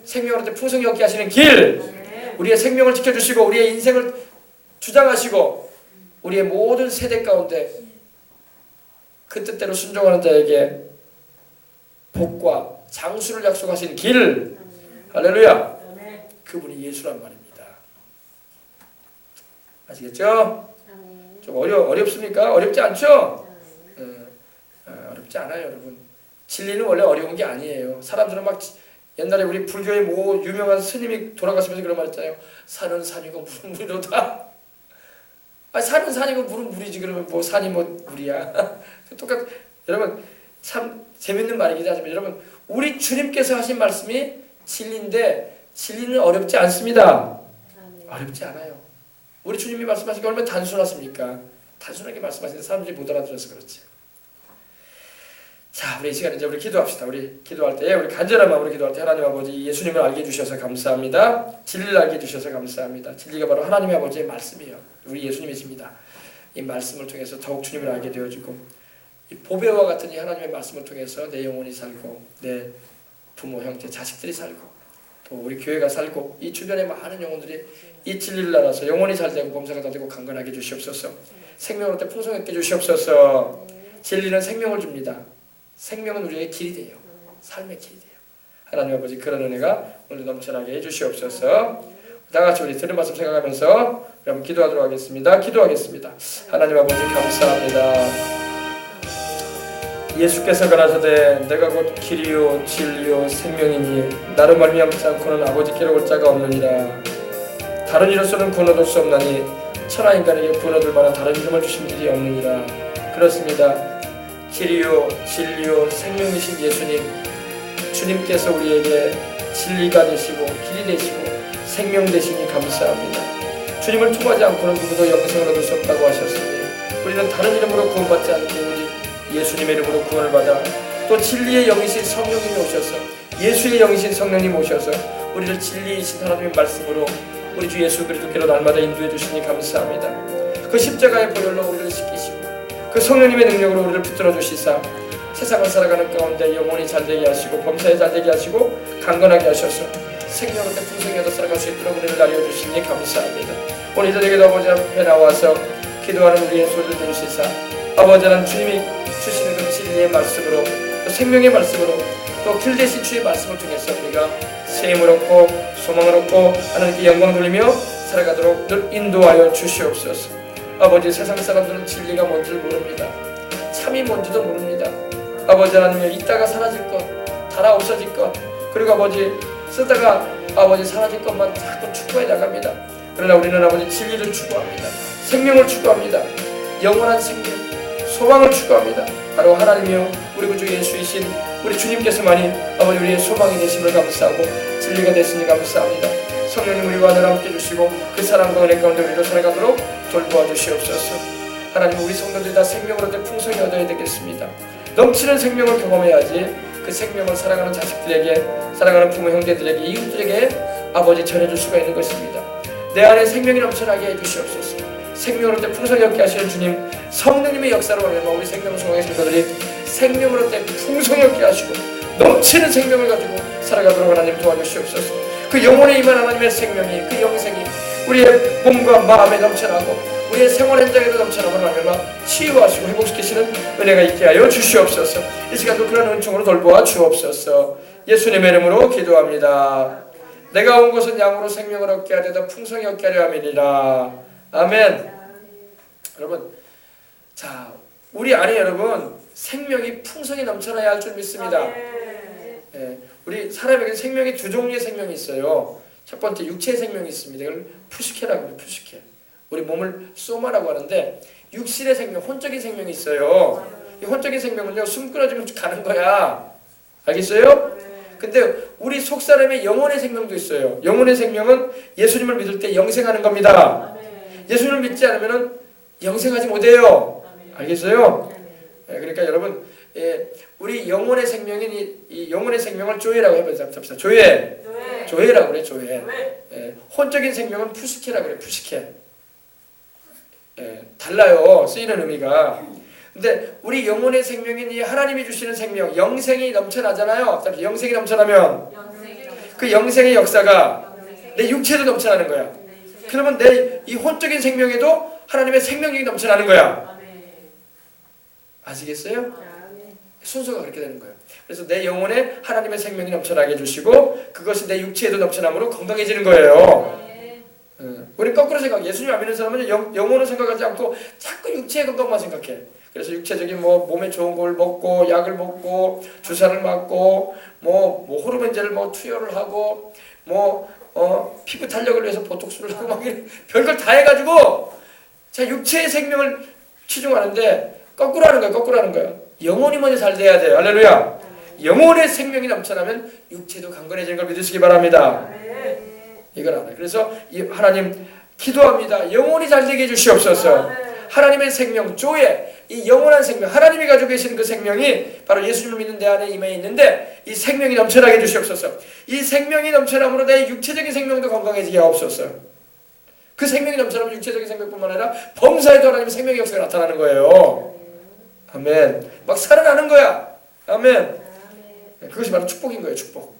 생명을 얻을 풍성히 얻게 하시는 길, 우리의 생명을 지켜주시고 우리의 인생을 주장하시고 우리의 모든 세대 가운데 그 뜻대로 순종하는 자에게 복과 장수를 약속하신 길. 할렐루야. 그분이 예수란 말입니다. 아시겠죠? 좀 어렵습니까? 어렵지 않죠? 어렵지 않아요, 여러분. 진리는 원래 어려운 게 아니에요. 사람들은 막 옛날에 우리 불교의 뭐 유명한 스님이 돌아가시면서 그런 말 했잖아요. 산은 산이고 물은 물이로다. 아, 산은 산이고 물은 물이지. 그러면 뭐 산이 뭐 물이야. 여러분 참 재밌는 말이긴 하지만 여러분 우리 주님께서 하신 말씀이 진리인데 진리는 어렵지 않습니다. 어렵지 않아요. 우리 주님이 말씀하신 게 얼마나 단순하십니까? 단순하게 말씀하시는데 사람들이 못 알아들어서 그렇지. 자, 우리 이 시간에 이제 우리 기도합시다. 우리 기도할 때, 우리 간절한 마음으로 기도할 때 하나님 아버지 예수님을 알게 해주셔서 감사합니다. 진리를 알게 해주셔서 감사합니다. 진리가 바로 하나님 아버지의 말씀이에요. 우리 예수님이십니다. 이 말씀을 통해서 더욱 주님을 알게 되어지고 이 보배와 같은 이 하나님의 말씀을 통해서 내 영혼이 살고 내 부모, 형제, 자식들이 살고 또 우리 교회가 살고 이 주변의 많은 영혼들이 이 진리를 알아서 영혼이 잘 되고 범사가 잘 되고 강건하게 주시옵소서. 생명을 얻되 풍성하게 주시옵소서. 진리는 생명을 줍니다. 생명은 우리의 길이 돼요. 삶의 길이 돼요. 하나님 아버지 그런 은혜가 오늘 넘쳐나게 해주시옵소서. 다 같이 우리 들은 말씀 생각하면서 그럼 기도하도록 하겠습니다. 기도하겠습니다. 하나님 아버지 감사합니다. 예수께서 가라사대 내가 곧 길이요 진리요 생명이니 나로 말미암지 않고는 아버지께로 올 자가 없느니라. 다른 이로서는 구원 얻을 수 없나니 천하 인간에게 구원 얻을 만한 다른 이름을 주신 일이 없느니라. 그렇습니다. 길이요 진리요 생명이신 예수님, 주님께서 우리에게 진리가 되시고 길이 되시고 생명 되시니 감사합니다. 주님을 통하지 않고는 누구도 영생을 얻을 수 없다고 하셨으니 우리는 다른 이름으로 구원받지 않고 오직 예수님의 이름으로 구원을 받아 또 진리의 영이신 성령님이 오셔서 예수의 영이신 성령님 오셔서 우리를 진리이신 하나님의 말씀으로 우리 주 예수 그리스도께로 날마다 인도해 주시니 감사합니다. 그 십자가의 보혈로 우리를 씻기시고 그 성령님의 능력으로 우리를 붙들어 주시사 세상을 살아가는 가운데 영혼이 잘되게 하시고 범사에 잘되게 하시고 강건하게 하셔서 생명으로 풍성히 얻어 살아갈 수 있도록 우리를 알려주시니 감사합니다. 오늘 저녁에도 아버지 앞에 나와서 기도하는 우리의 소리를 들으시사 아버지는 주님이 주시는 그 진리의 말씀으로 또 생명의 말씀으로 또 길 대신 주의 말씀을 통해서 우리가 세임을 얻고 소망을 얻고 하나님께 영광 돌리며 살아가도록 늘 인도하여 주시옵소서. 아버지 세상 사람들은 진리가 뭔지를 모릅니다. 참이 뭔지도 모릅니다. 아버지 하나님이여 이따가 사라질 것, 달아 없어질 것, 그리고 아버지 쓰다가 아버지 사라질 것만 자꾸 추구해 나갑니다. 그러나 우리는 아버지 진리를 추구합니다. 생명을 추구합니다. 영원한 생명, 소망을 추구합니다. 바로 하나님이여 우리 구주 예수이신 우리 주님께서만이 아버지 우리의 소망이 되심을 감사하고 진리가 되시니 감사합니다. 성령님 우리와 늘 함께 주시고 그 사랑과 은혜 가운데 우리로 살아가도록 돌보아 주시옵소서. 하나님 우리 성도들이 다 생명으로 풍성히 얻어야 되겠습니다. 넘치는 생명을 경험해야지 그 생명을 사랑하는 자식들에게 사랑하는 부모 형제들에게 이웃들에게 아버지 전해줄 수가 있는 것입니다. 내 안에 생명이 넘쳐나게 해주시옵소서. 생명으로 풍성히 얻게 하시는 주님 성령님의 역사로 말미암아 우리 생명성의 성도들이 생명으로 풍성히 얻게 하시고 넘치는 생명을 가지고 살아가도록 하나님 도와주시옵소서. 그 영혼에 임한 하나님의 생명이 그 영생이 우리의 몸과 마음에 넘쳐나고 우리의 생활 현장에도 넘쳐나고 말미암아 치유하시고 회복시키시는 은혜가 있게 하여 주시옵소서. 이 시간도 그런 은총으로 돌보아 주옵소서. 예수님의 이름으로 기도합니다. 내가 온 것은 양으로 생명을 얻게 하되 더 풍성히 얻게 하려 함이니라. 아멘. 여러분, 자 우리 안에 여러분 생명이 풍성히 넘쳐나야 할 줄 믿습니다. 예, 우리 사람에게 생명이 두 종류의 생명이 있어요. 첫 번째 육체의 생명이 있습니다. 이걸 푸시케라고 해요. 푸시케. 우리 몸을 소마라고 하는데 육신의 생명, 혼적인 생명이 있어요. 이 혼적인 생명은요 숨 끊어지면 가는 거야. 알겠어요? 근데 우리 속사람의 영혼의 생명도 있어요. 영혼의 생명은 예수님을 믿을 때 영생하는 겁니다. 예수님을 믿지 않으면 영생하지 못해요. 알겠어요? 그러니까 여러분 우리 영혼의 생명인 이 영혼의 생명을 조회라고 해보자. 조회. 조회라고 그래. 조회. 혼적인 생명은 푸시케라고 그래. 푸시케. 달라요. 쓰이는 의미가. 근데 우리 영혼의 생명인 이 하나님이 주시는 생명, 영생이 넘쳐나잖아요. 영생이 넘쳐나면 그 영생의 역사가 내 육체도 넘쳐나는 거야. 그러면 내 이 혼적인 생명에도 하나님의 생명력이 넘쳐나는 거야. 아시겠어요? 순서가 그렇게 되는 거예요. 그래서 내 영혼에 하나님의 생명이 넘쳐나게 해주시고 그것이 내 육체에도 넘쳐남으로 건강해지는 거예요. 우리 거꾸로 생각해. 예수님 안 믿는 사람은 영혼을 생각하지 않고 자꾸 육체의 건강만 생각해. 그래서 육체적인 몸에 좋은 걸 먹고 약을 먹고 주사를 맞고 뭐 호르몬제를 투여를 하고 피부 탄력을 위해서 보톡스를 하고 막 별걸 다 해가지고 자 육체의 생명을 치중하는데 거꾸로 하는 거야. 영혼이 먼저 잘 돼야 돼요. 할렐루야. 영혼의 생명이 넘쳐나면 육체도 강건해지는 걸 믿으시기 바랍니다. 이걸 알아요. 그래서 하나님 기도합니다. 영혼이 잘 되게 해주시옵소서. 하나님의 생명, 조회, 이 영원한 생명, 하나님이 가지고 계시는 그 생명이 바로 예수님을 믿는 내 안에 임해 있는데 이 생명이 넘쳐나게 해주시옵소서. 이 생명이 넘쳐남으로 내 육체적인 생명도 건강해지게 하옵소서. 그 생명이 넘쳐나면 육체적인 생명뿐만 아니라 범사에도 하나님의 생명의 역사가 나타나는 거예요. 아멘. 막 살아나는 거야. 아멘. 그것이 바로 축복인 거예요. 축복.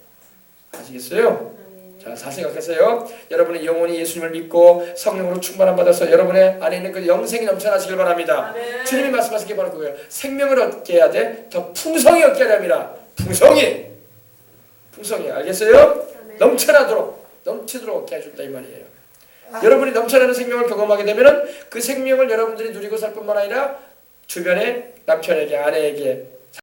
아시겠어요? 자, 잘 생각하세요. 여러분의 영혼이 예수님을 믿고 성령으로 충만함 받아서 여러분의 안에 있는 그 영생이 넘쳐나시길 바랍니다. 아멘. 주님이 말씀하신 게 바로 그거예요. 생명을 얻게 해야 돼. 더 풍성히 얻게 하려 합니다. 풍성히. 알겠어요? 아멘. 넘쳐나도록 넘치도록 얻게 해준다 이 말이에요. 여러분이 넘쳐나는 생명을 경험하게 되면은 그 생명을 여러분들이 누리고 살 뿐만 아니라 주변에 남편에게, 아내에게,